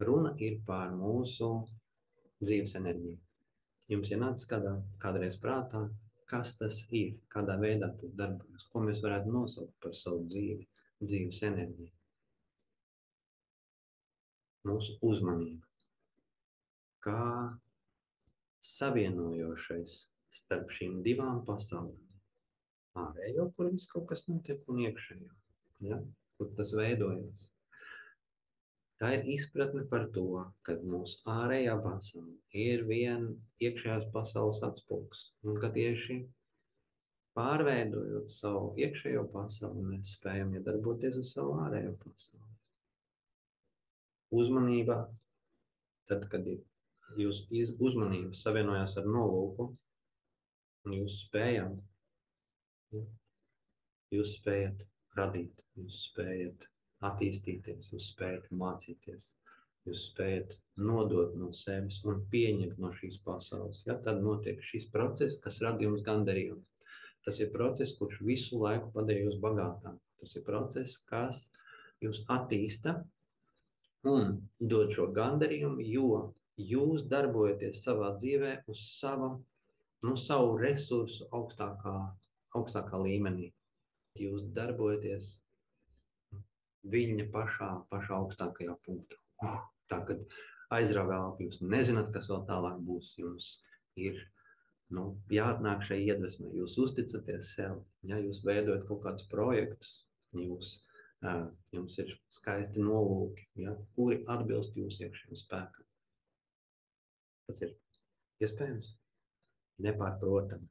runa ir par mūsu dzīves enerģiju. Jums ienāca kādreiz prātā, kas tas ir, kādā veidā tas darbojas, ko mēs varētu nosaukt par savu dzīvi, dzīves enerģiju. Mūsu uzmanība, kā savienojošais starp šīm divām pasaulēm. Ārējo, kur viss kaut kas notiek, un iekšējo, ja? Kur tas veidojas. Tā ir izpratne par to, ka mūsu ārējā pasaule ir viena iekšējās pasaules atspulgs, un ka tieši pārveidojot savu iekšējo pasauli, mēs spējam iedarboties uz savu ārējo pasauli. Uzmanība, tad, kad jūsu uzmanība savienojās ar nolūku, un jūs spējat radīt, jūs spējat attīstīties, jūs spējat mācīties, jūs spējat nodot no sevis un pieņemt no šīs pasaules. Ja, tad notiek šis process, kas rada jums gandarījumu. Tas ir process, kurš visu laiku padara jūs bagātāk. Tas ir process, kas jūs attīsta un dod šo gandarījumu, jo jūs darbojaties savā dzīvē uz savu resursu augstākā līmenī. Jūs darbojaties viņa pašā augstākajā punktā. Tā, kad aizrāvā jūs nezināt, kas vēl tālāk būs, jums ir jāatnāk šai iedvesmai, jūs uzticaties sev, ja jūs veidojat kaut kādus projektus, jums ir skaisti nolūki, ja, kuri atbilst jūsu iekšējiem spēkam. Tas ir iespējams, nepārprotami.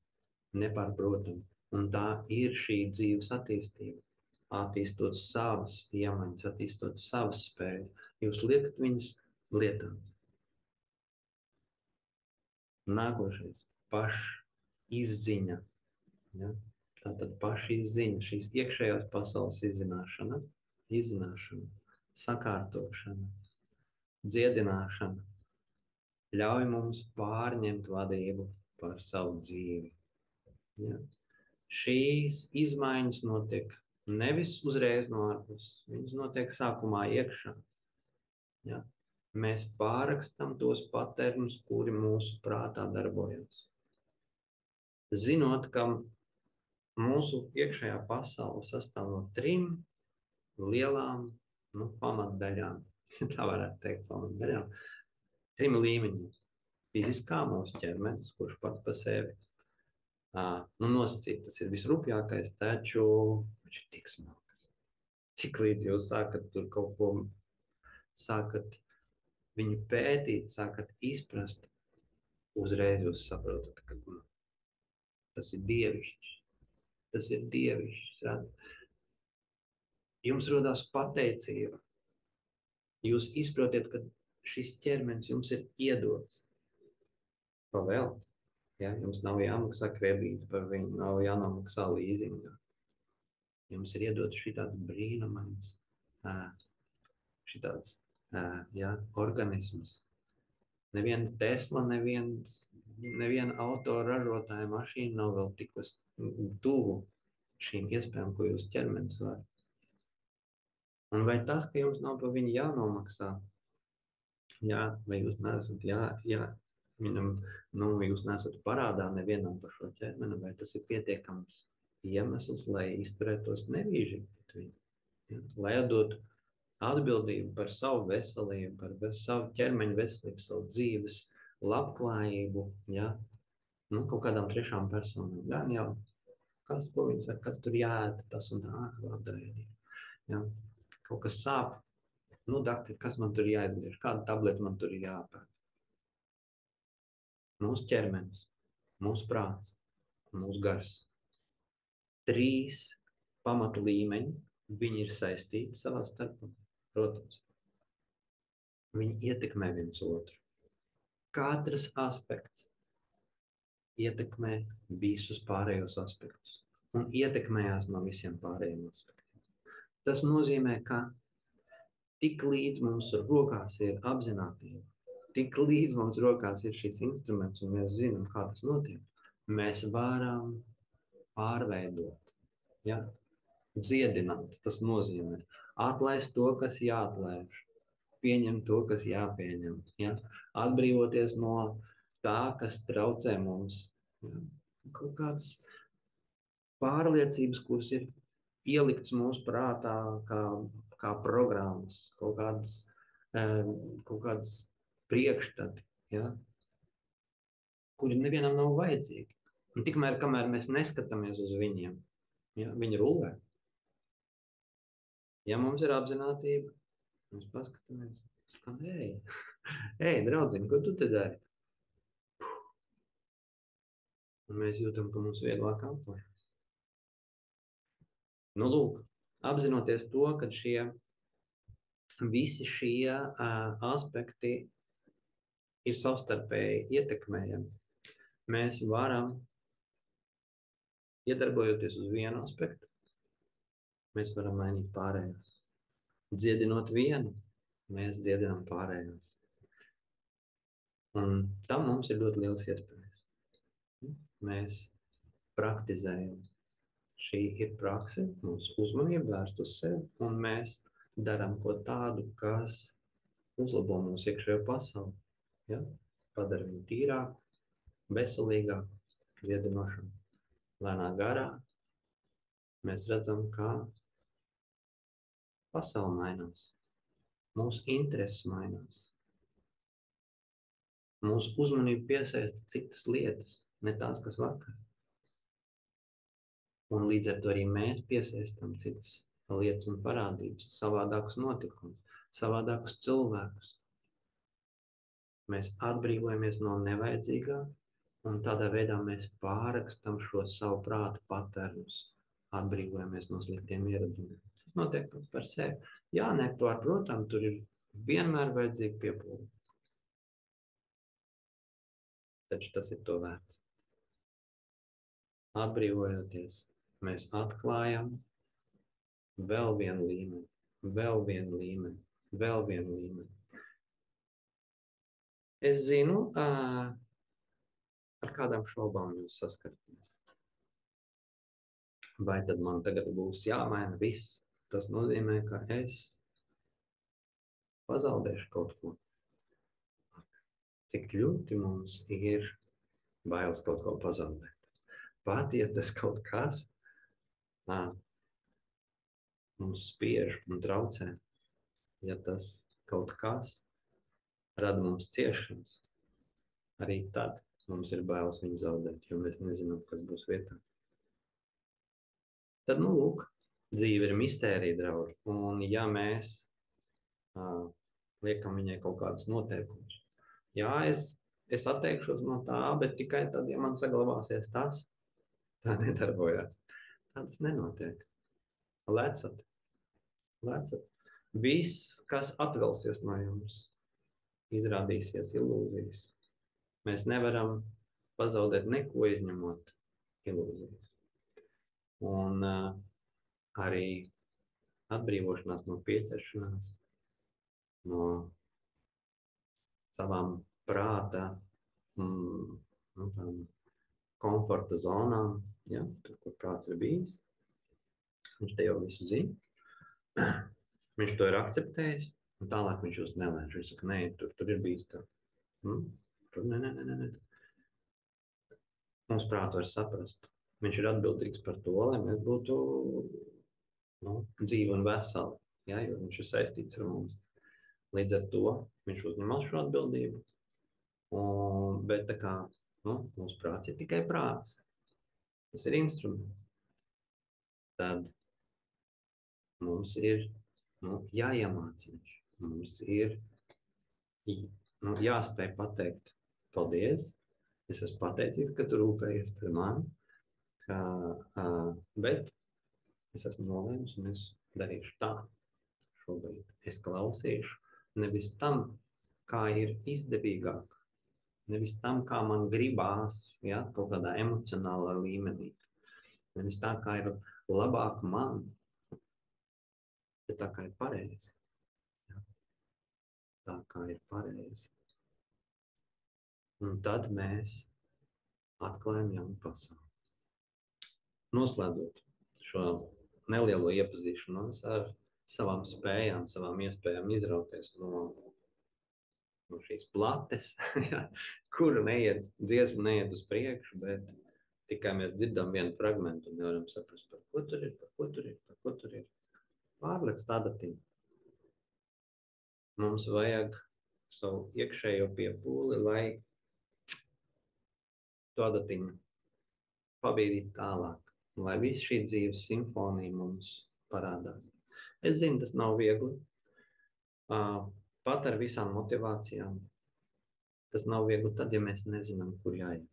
Un tā ir šī dzīves attīstība. Attīstot savas iemaņas, attīstot savas spējas, jūs liekat viņas lietām. Nākošais - pašizziņa. Ja? Tātad pašizziņa, šīs iekšējās pasaules izzināšana, sakārtošana, dziedināšana ļauj mums pārņemt vadību par savu dzīvi. Ja? Šīs izmaiņas notiek nevis uzreiz no ārpuses, viņas notiek sākumā iekšā. Ja? Mēs pārrakstam tos paternus, kuri mūsu prātā darbojas. Zinot, ka mūsu iekšējā pasaule sastāv no 3 lielām pamatdaļām, tā varētu teikt, pamatdaļām, 3 līmeņiem. Fiziskā mūsu ķermenis, kurš pats pa sevi nosacīt, tas ir visrūpjākais, taču viņš ir tik smalks. Tik līdz jūs sākat tur kaut ko, sākat viņu pētīt, sākat izprast, uzreiz jūs saprotat, ka tas ir dievišķs. Tas ir dievišķs. Jums rodās pateicība. Jūs izprotiet, ka šis ķermenis jums ir iedots. Pavēl. Ja? Jums nav jāmaksā kredīti par viņu, nav jāmaksā līzingā. Jums ir iedots šitāds brīnumains, šitāds organisms. Neviena Tesla, neviena autoražotāja mašīna nav vēl tikus tuvu šīm iespējām, ko jūs ķermenis var. Un vai tas, ka jums nav par viņu jānomaksā, vai jūs neesat, jūs neesat parādā nevienam par šo ķermeni, vai tas ir pietiekams iemesls, lai izturētos nevīžīgi pret viņu, lai atdotu atbildību par savu veselību, par savu ķermeņa veselību, savu dzīves labklājību, kaut kādām trešām personām. Gan jau, kas tur jāēta, tas un labdājīgi. Kaut kas sāp, dakti, kas man tur jāizgriež, kāda tableta man tur ir jāpēc. Mūsu ķermenis, mūsu prāts un mūsu gars. 3 pamatu līmeņi, Viņi ir saistīti savā starpā, protams. Viņi ietekmē viens otru. Katrs aspekts ietekmē visus pārējos aspektus un ietekmējās no visiem pārējiem aspektiem. Tas nozīmē, ka tik līdz mums rokās ir apzinātība, tik līdz mums rokās ir šis instruments un mēs zinām, kā tas notiek, mēs varam pārveidot, ja? Dziedināt, tas nozīmē atlaist to, kas jāatlaiž, pieņemt to, kas jāpieņem, ja? Atbrīvoties no tā, kas traucē mums, ja? Kaut kādas pārliecības, kuras ir ieliktas mūsu prātā kā programmas, kaut kādas priekšstati, ja? Kuri nevienam nav vajadzīgi. Un tikmēr, kamēr mēs neskatāmies uz viņiem, ja? Viņi rulē. Ja mums ir apzinātība, mēs paskatāmies, ej, draudziņ, ko tu te dari? Un mēs jūtam, ka mums vieglāk apvajās. Nu, lūk, apzinoties to, ka visi šie aspekti ir savstarpēji ietekmējami, mēs varam, iedarbojoties uz vienu aspektu, mēs varam mainīt pārējos. Dziedinot vienu, mēs dziedinām pārējos. Un tam mums ir ļoti liels iespējas. Mēs praktizējam. Šī ir prakse, mūsu uzmanība vērst uz sevi, un mēs darām ko tādu, kas uzlabo mūsu iekšējo pasauli. Ja? Padara viņu tīrāku, veselīgāku, dziedinošanu. Lēnā garā mēs redzam, kā pasaule mainās. Mūsu intereses mainās. Mūsu uzmanību piesaista citas lietas, ne tās, kas vakar. Un līdz ar to arī mēs piesaistam citas lietas un parādības, savādākus notikumus, savādākus cilvēkus. Mēs atbrīvojamies no nevajadzīgā, un tādā veidā mēs pārrakstam šo savu prātu patērnus. Atbrīvojamies no sliktiem ieradumiem. Tas notiek pats par sevi. Jā, nepārprotam, tur ir vienmēr vajadzīgi piepūli. Taču tas ir to vērts. Atbrīvojoties, mēs atklājam vēl vienu līmeni, vēl vienu līmeni, vēl vienu līmeni. Es zinu, ar kādām šaubām jūs saskaraties. Vai tad man tagad būs jāmaina viss? Tas nozīmē, ka es pazaudēšu kaut ko. Cik ļoti mums ir bailes kaut ko pazaudēt. Pat, ja tas kaut kas mums spiež un traucē, ja tas kaut kas rada mums ciešanas, arī tad mums ir bailes viņu zaudēt, jo mēs nezinām, kas būs vietā. Tad, nu, lūk, dzīve ir mistērija, draugi, un ja mēs liekam viņai kaut kādus noteikumus, jā, es atteikšos no tā, bet tikai tad, ja man saglabāsies tas, tā nedarbojās. Tā tas nenotiek. Lecat. Viss, kas atvelsies no jums, izrādīsies ilūzijas. Mēs nevaram pazaudēt neko, izņemot ilūzijas. Un arī atbrīvošanās no pieķeršanās, no savām prāta komforta zonām, ja, tur, kur prāts ir bijis. Viņš te jau visu zina. Viņš to ir akceptējis, un tālāk viņš jūs nelēš. Viņš saka, nē, tur ir bīstami. Tur nē. Mums prātu var saprast. Viņš ir atbildīgs par to, lai mēs būtu dzīvi un veseli, ja, jo viņš ir saistīts ar mums. Līdz ar to viņš uzņemās šo atbildību. Bet tā kā mūsu prāts ir tikai prāts, tas ir instruments, tad mums ir jāiemāc viņš. Mums ir jāspēj pateikt paldies, es esmu pateicīgs, ka tu rūpējies par mani, bet es esmu nolēmis un es darīšu tā šobrīd. Es klausīšu nevis tam, kā ir izdevīgāk, nevis tam, kā man gribās, ja, kaut kādā emocionālā līmenī, nevis tā, kā ir labāk man, bet tā, kā ir pareizi. Ja, tā, kā ir pareizi. Un tad mēs atklājam jaunu pasauli. Noslēdzot šo nelielo iepazīšanos ar savām spējām, savām iespējām izrauties no šīs plates, ja, kura dziesma neiet uz priekšu, bet tikai mēs dzirdam vienu fragmentu un nevaram saprast, par ko tur ir, par ko tur ir, par ko tur ir. Pārliec tādatiņu. Mums vajag savu iekšējo piepūli, lai tādatiņu pabīdīt tālāk, lai viss šī dzīves simfonija mums parādās. Es zinu, tas nav viegli. Pat ar visām motivācijām. Tas nav viegli tad, ja mēs nezinām, kur jāiet.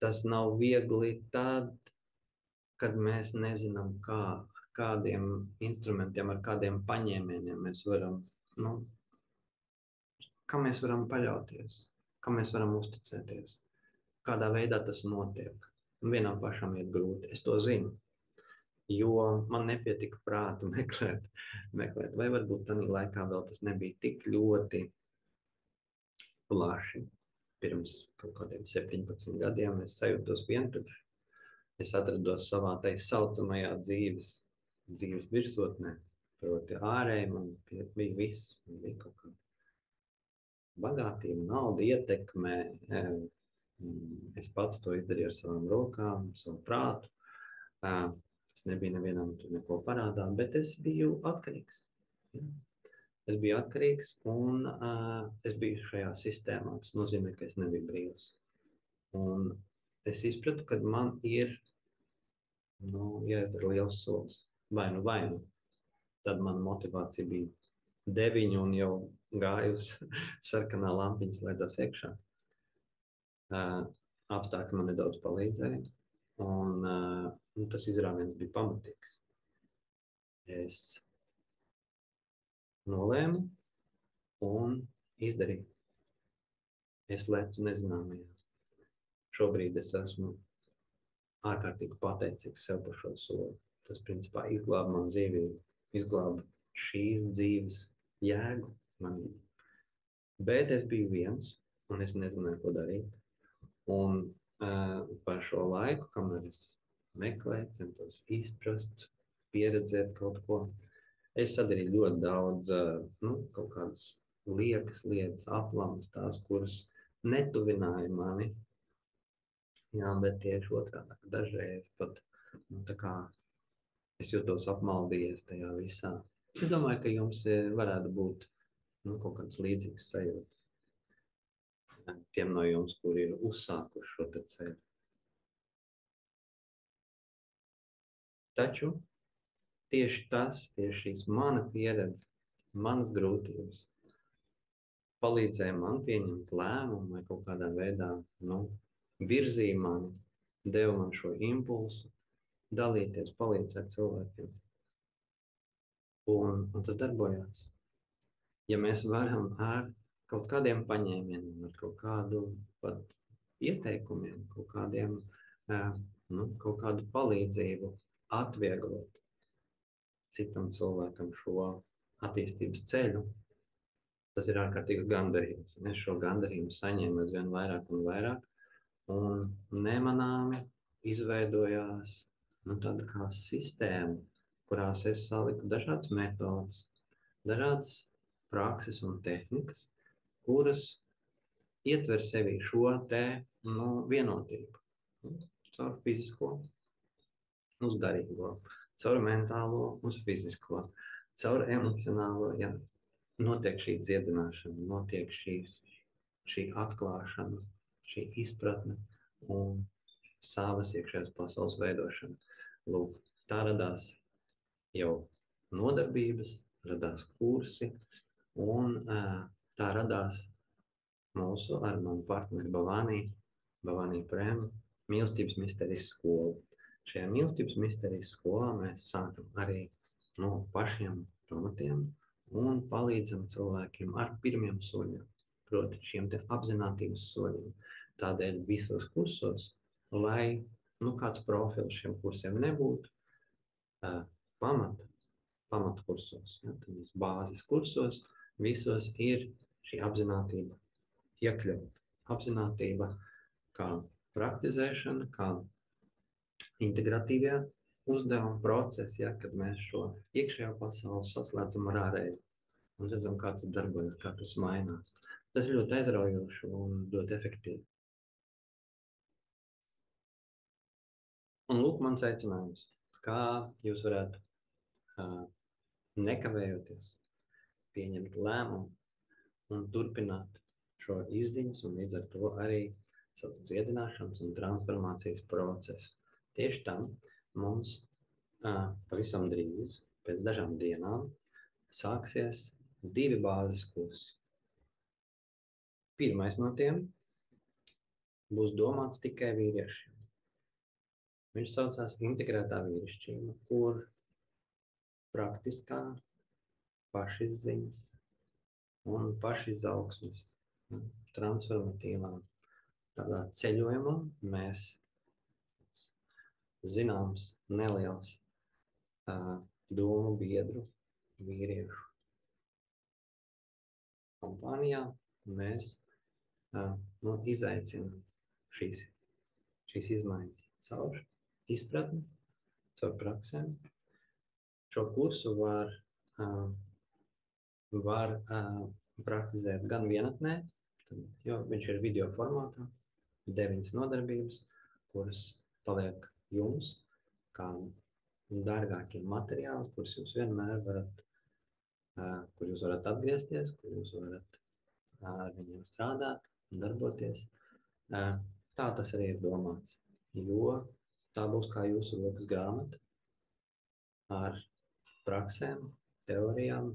Tas nav viegli tad, kad mēs nezinām, ar kādiem instrumentiem, ar kādiem paņēmieniem mēs varam, kā mēs varam paļauties, kā mēs varam uzticēties, kādā veidā tas notiek. Un vienam pašam ir grūti, es to zinu, jo man nepietika prātu meklēt, vai varbūt tādā laikā vēl tas nebija tik ļoti plaši. Pirms kaut kādiem 17 gadiem es sajūtos vientuļš. Es atrados savā tā saucamajā dzīves virsotnē, proti ārēji man bija viss, man bija kaut kāda bagātība, nauda, ietekme. Es pats to izdarīju ar savām rokām, savu prātu. Es nebiju nevienam tur neko parādā, bet es biju atkarīgs. Ja? Es biju atkarīgs un es biju šajā sistēmā. Tas nozīmē, ka es nebiju brīvs. Un es izpratu, ka man ir jāizdara liels solis. Vai nu. Tad man motivācija bija 9 un jau gājusi sarkanā lampiņa slēdzās iekšā. Apstākļi man nedaudz palīdzēja. Un tas izrāviens bija pamatīgs. Es nolēmu un izdarīju. Es lecu nezināmajā. Šobrīd es esmu ārkārtīgi pateicīgs sev par šo soli. Tas, principā, izglāba man dzīvību, izglāba šīs dzīves jēgu manī. Bet es biju viens, un es nezināju, ko darīt. Un par šo laiku, kamēr es meklēju, centos izprast, pieredzēt kaut ko, es sadarīju ļoti daudz kaut kādas liekas lietas, aplamas, tās, kuras netuvināja mani. Jā, bet tieši otrādi, dažreiz pat tā kā es jūtos apmaldījies tajā visā. Es domāju, ka jums varētu būt kaut kāds līdzīgs sajūtas. Tiem no jums, kuri ir uzsākuši šo ceļu. Taču tieši šīs mana pieredze, manas grūtības palīdzēja man pieņemt lēmumu vai kaut kādā veidā virzīja mani, deva man šo impulsu, dalīties, palīdzēt cilvēkiem. Un tas darbojās. Ja mēs varam ar kaut kādiem paņēmieniem, ar kaut kādu pat ieteikumiem, kaut kādu palīdzību atvieglot citam cilvēkam šo attīstības ceļu, tas ir ārkārtīgs gandarījums. Es šo gandarījumu saņēmu aizvien vairāk un vairāk, un nemanāmi izveidojās tāda kā sistēma, kurās es saliku dažādas metodas, dažādas prakses un tehnikas, kuras ietver sevi šo vienotību. Caur fizisko uz garīgo, caur mentālo uz fizisko, caur emocionālo, ja notiek šī dziedināšana, notiek šī atklāšana, šī izpratne un savas iekšējās pasaules veidošana. Lūk, tā radās jau nodarbības, radās kursi, un tā radās mūsu ar manu partneri Bhavani Prēma mīlestības misterijas skola. Šajā mīlestības misterijas skolā mēs sākam arī no pašiem pamatiem un palīdzam cilvēkiem ar pirmiem soļiem, proti šiem te apzinātības soļiem. Tādēļ visos kursos, lai kāds profils šiem kursiem nebūtu, pamata kursos, ja, bāzes kursos, visos ir šī apzinātība iekļaut. Apzinātība kā praktizēšana, kā integratīvajā uzdevuma procesa, ja, kad mēs šo iekšējo pasauli saslēdzam ar ārēju un redzam, kā tas darbojas, kā tas mainās. Tas ir ļoti aizraujoši un ļoti efektīvi. Un lūk, mans aicinājums, kā jūs varētu nekavējoties pieņemt lēmumu un turpināt šo izziņas un līdz ar to arī savu dziedināšanas un transformācijas procesu. Tieši tam mums pavisam drīz, pēc dažām dienām, sāksies 2 bāzes kursi. Pirmais no tiem būs domāts tikai vīriešiem. Viņš saucās integrētā vīrišķība, kur praktiskā pašizziņas un pašizaugsmes transformatīvā tādā ceļojumā mēs zināms neliels domu biedru vīriešu kompānijā mēs izaicinām šīs izmaiņas caur izpratni, caur praksēm. Šo kursu var praktizēt gan vienatnē, jo viņš ir video formātā, 9 nodarbības, kuras paliek jums kā dārgākie materiāli, kurus jūs vienmēr varat, kur jūs varat atgriezties, kur jūs varat ar viņiem strādāt, darboties. Tā tas arī ir domāts, jo tā būs kā jūsu rokas grāmata ar praksēm, teorijām,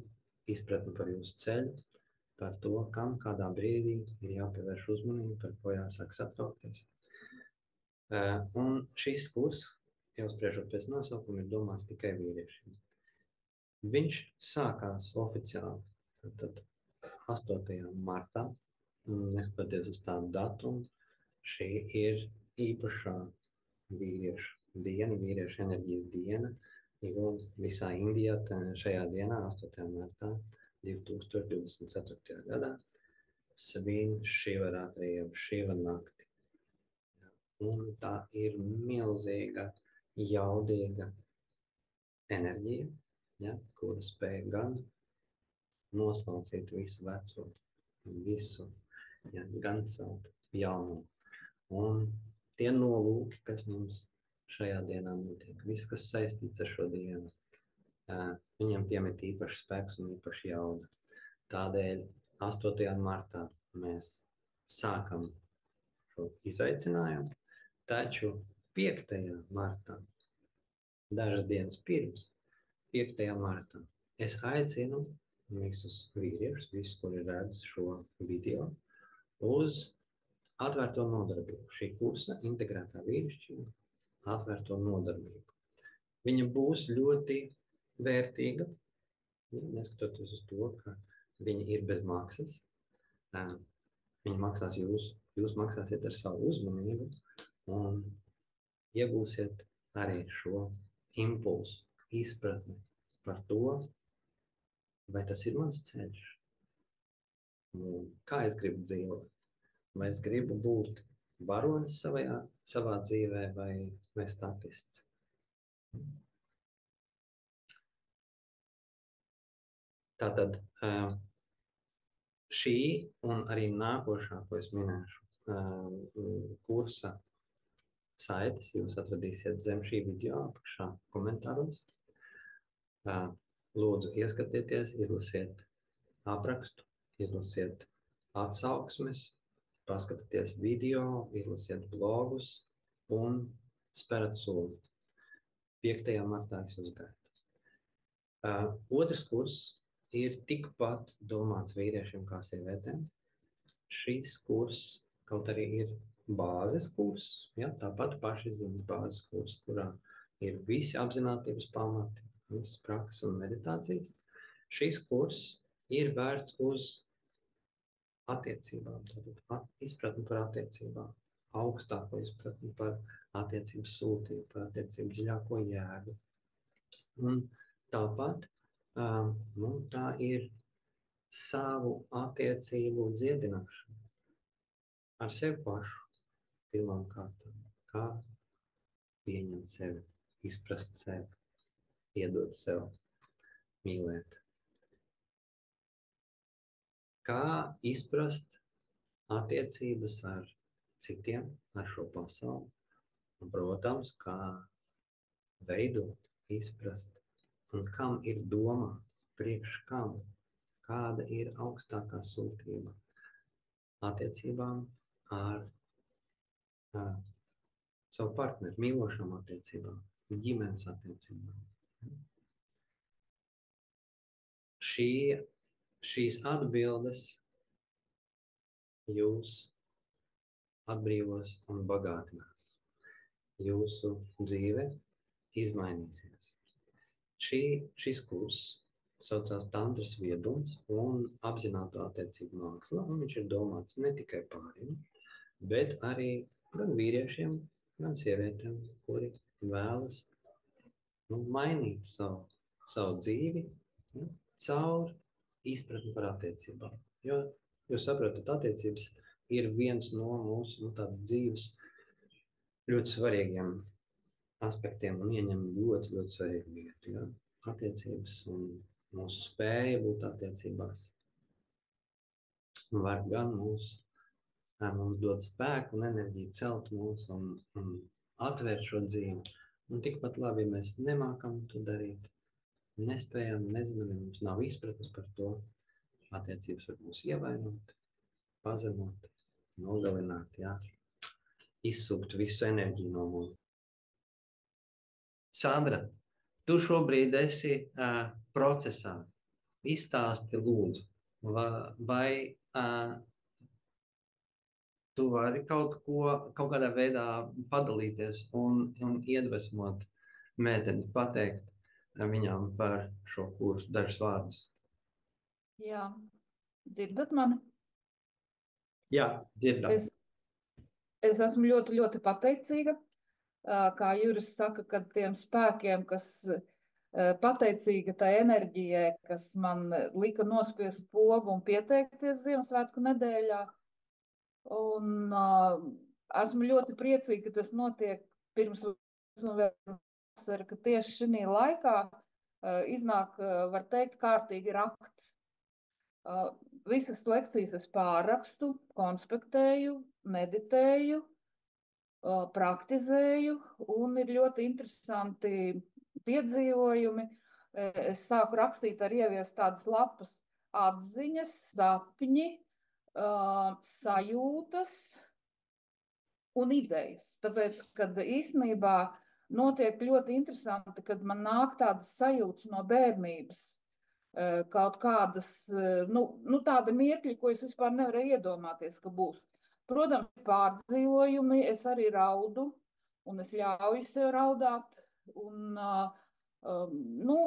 izpratni par jūsu ceļu, par to, kam kādā brīdī ir jāpievērš uzmanība, par ko jāsāk satraukties. Un šis kurs, jau spriežot pēc nosaukuma, ir domāts tikai vīriešiem. Viņš sākās oficiāli tad 8. martā, neskatoties uz tādu datumu. Šī ir īpašā vīriešu diena, vīriešu enerģijas diena, jo visā Indijā šajā dienā, 8. martā 2024. gadā, svin Šivaratri, jeb Šiva nakti. Un tā ir milzīga, jaudīga enerģija, ja, kura spēj gan noslaucīt visu veco, visu, ja, gan celt jaunu. Un tie nolūki, kas mums šajā dienā notiek, viss, kas saistīts ar šo dienu, viņam piemet īpašs spēks un īpaši jauda. Tādēļ 8. martā mēs sākam šo izaicinājumu, taču 5. martā, dažas dienas pirms, 5. martā, es aicinu visus vīriešus, visus, kuri redz šo video, uz atvērto nodarbību. Šī kursa integrētā vīrišķība, atvērto nodarbību. Viņa būs ļoti vērtīga, neskatoties uz to, ka viņa ir bez maksas. Viņa maksās jūs maksāsiet ar savu uzmanību un iegūsiet arī šo impulsu, izpratni par to, vai tas ir mans ceļš, kā es gribu dzīvot. Vai es gribu būt varonis savā dzīvē vai statists. Tātad šī un arī nākošā, ko es minēšu, kursa saites jūs atradīsiet zem šī video apakšā komentāros. Lūdzu, ieskatieties, izlasiet aprakstu, izlasiet atsauksmes, paskatieties video, izlasiet blogus un sperat soli. 5. martā es jūs gaidu. Otrs kurs ir tikpat domāts vīriešiem kā sievietēm. Šīs kurs kaut arī ir bāzes kurs, ja, tāpat pašizziņas bāzes kurs, kurā ir visi apzinātības pamati, visas prakses un meditācijas. Šīs kurs ir vērts uz attiecībām, izpratni par attiecībām, augstāko izpratni par attiecību sūtību, par attiecību dziļāko jēgu. Un tāpat tā ir savu attiecību dziedināšana ar sevi pašu pirmām kārtām. Kā pieņemt sevi, izprast sevi, iedot sev, mīlēt. Kā izprast attiecības ar citiem, ar šo pasauli. Un, protams, kā veidot, izprast, un kam ir domāts, priekš kam, kāda ir augstākā sūtība attiecībām ar savu partneri, mīlošām attiecībām, ģimenes attiecībām. Šīs atbildes jūs atbrīvos un bagātinās. Jūsu dzīve izmainīsies. Šis kurs saucās Tantras viedums un apzināto attiecību māksla, un viņš ir domāts ne tikai pāriem, bet arī gan vīriešiem, gan sievietēm, kuri vēlas mainīt savu dzīvi caur izpratni par attiecībām. Jo jūs saprotat, attiecības ir viens no mūsu tādas dzīves ļoti svarīgiem aspektiem un ieņem ļoti, ļoti svarīgu vietu. Ja? Attiecības un mūsu spēja būt attiecībās var gan mums dot spēku un enerģiju, celt mūs un atvērt šo dzīvi. Un tikpat labi, ja mēs nemākam to darīt, nespējam, nezinām, ja mums nav izpratnes par to, attiecības var mūs ievainot, pazemot, nogalināt, ja? Izsūkt visu enerģiju no mums. Sandra, tu šobrīd esi procesā. Izstāsti lūdzu, vai tu vari kaut kādā veidā padalīties un iedvesmot meiteni, pateikt viņām par šo kursu dažus vārdus.
Jā, dzirdat mani?
Jā, dzirdam.
Es esmu ļoti, ļoti pateicīga, kā Juris saka, kad tiem spēkiem, kas pateicīga tai enerģijai, kas man lika nospiest pogu un pieteikties Ziemassvētku nedēļā. Un esmu ļoti priecīga, ka tas notiek pirms vasara, ka tieši šī laikā iznāk, var teikt, kārtīgi rakts. Visas lekcijas es pārrakstu, konspektēju, meditēju, praktizēju, un ir ļoti interesanti piedzīvojumi. Es sāku rakstīt ar ieviest tādas lapas atziņas, sapņi, sajūtas un idejas. Tāpēc, kad īstenībā notiek ļoti interesanti, kad man nāk tādas sajūtas no bērnības, kaut kādas, tāda mirkļi, ko es vispār nevarēju iedomāties, ka būs. Protams, pārdzīvojumi, es arī raudu, un es ļauju sev raudāt, un,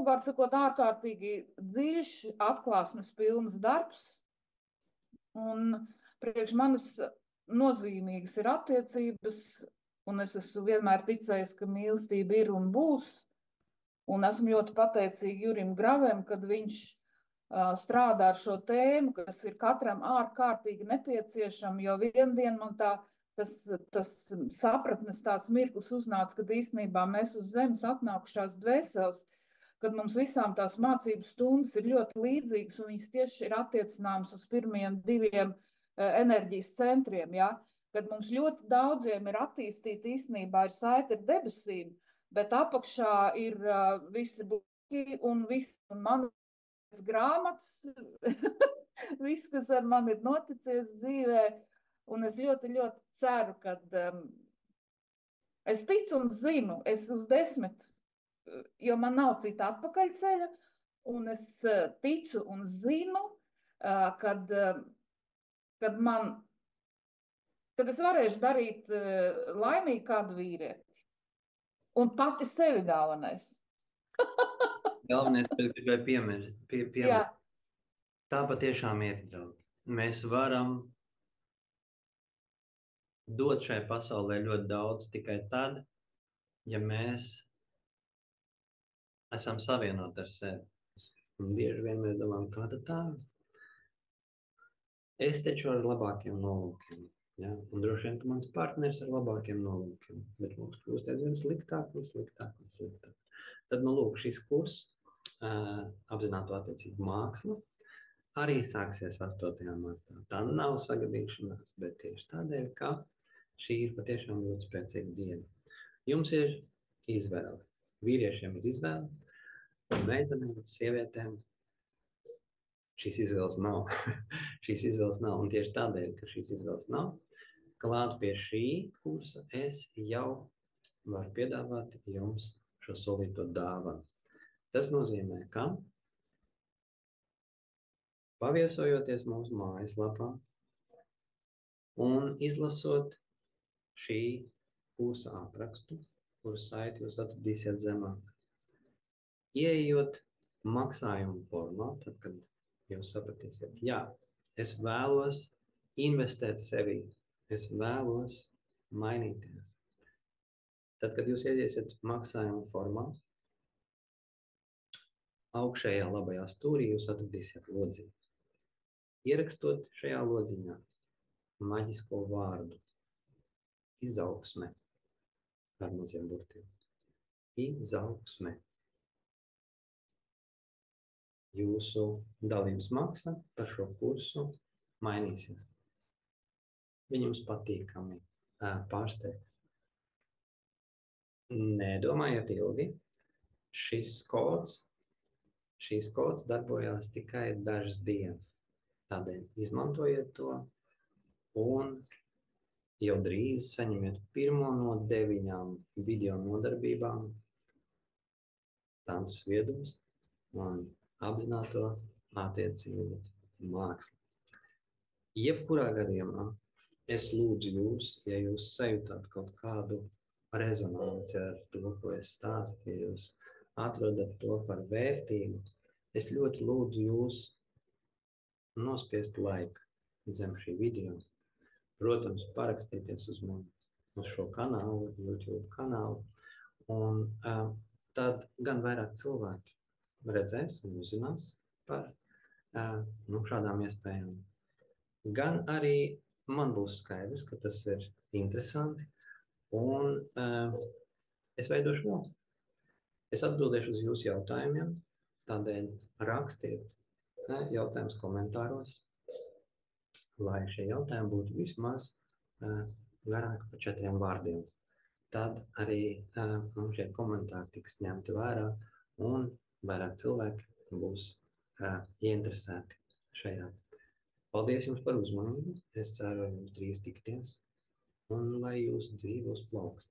var sakot, ārkārtīgi dziļš, atklāsmes pilns darbs, un priekš manis nozīmīgas ir attiecības, un es esmu vienmēr ticējis, ka mīlestība ir un būs. Un esmu ļoti pateicīga Jurim Gravem, kad viņš strādā ar šo tēmu, kas ir katram ārkārtīgi nepieciešama, jo viendien man tas sapratnes tāds mirklis uznāca, kad īstenībā mēs uz zemes atnākušās dvēseles, kad mums visām tās mācību stundas ir ļoti līdzīgas, un viņas tieši ir attiecināmas uz pirmiem 2 enerģijas centriem, ja? Kad mums ļoti daudziem ir attīstīta īstenībā ir saite ar debesīm, bet apakšā ir visi buļķi un manas grāmatas, viss, kas ar mani ir noticies dzīvē, un es ļoti, ļoti ceru, ka es ticu un zinu, es uz 10, jo man nav cita atpakaļceļa, un es ticu un zinu, kad es varēšu darīt laimīgi kādu vīrieti. Un pati sevi galvenais.
galvenais, ko es gribēju pieminēt.
Jā,
Tā patiešām ir, draugi. Mēs varam dot šai pasaulē ļoti daudz tikai tad, ja mēs esam savienoti ar sevi. Un bieži vien mēs domājam, kā tad tā? Es taču ar labākiem nolūkiem. Ja? Un droši vien, ka mans partners ar labākiem nolūkiem. Bet mums kļūst aizvien sliktāk un sliktāk un sliktāk. Tad, nu, lūk, šis kurs, apzināto attiecību māksla, arī sāksies 8. martā. Tā nav sagadīšanās, bet tieši tādēļ, ka šī ir patiešām ļoti spēcīga diena. Jums ir izvēle. Vīriešiem ir izvēle, un meitenēm, sievietēm šīs izvēles nav. Šīs izvēles nav, un tieši tādēļ, ka šīs izvēles nav, klāt pie šī kursa es jau varu piedāvāt jums šo solīto dāvanu. Tas nozīmē, ka paviesojoties mūsu mājaslapā un izlasot šī kursa aprakstu, kuru saiti jūs atradīsiet zemāk, ieejot maksājumu formā, tad, kad jūs sapratīsiet, jā, es vēlos investēt sevī, es vēlos mainīties. Tad, kad jūs ieiesiet maksājumu formā, augšējā labajā stūrī jūs atradīsiet lodziņu. Ierakstot šajā lodziņā maģisko vārdu izaugsme ar maziem burtiem. Izaugsme. Jūsu dalības maksa par šo kursu mainīsies. Viņi jums patīkami pārsteigs. Nedomājiet ilgi. Šīs kods darbojās tikai dažas dienas. Tādēļ izmantojiet to un jau drīz saņemiet pirmo no 9 video nodarbībām tantras viedums un apzināto attiecību mākslu. Jebkurā gadījumā es lūdzu jūs, ja jūs sajūtāt kaut kādu rezonanci ar to, ko es stāstu, ja jūs atrodat to par vērtību, es ļoti lūdzu jūs nospiest laiku zem šī video. Protams, parakstīties uz mani, uz šo kanālu, YouTube kanālu, un tad gan vairāk cilvēki redzēs un uzzinās par šādām iespējām. Gan arī man būs skaidrs, ka tas ir interesanti, un es veidošu vēl. Es atbildēšu uz jūsu jautājumiem, tādēļ rakstiet jautājumus komentāros, lai šie jautājumi būtu vismaz garāk par 4 vārdiem. Tad arī šie komentāri tiks ņemti vērā, un vairāk cilvēki būs ieinteresēti šajā. Paldies jums par uzmanību. Es ceru, ar jums drīz tikties, un lai jūsu dzīve uzplaukst.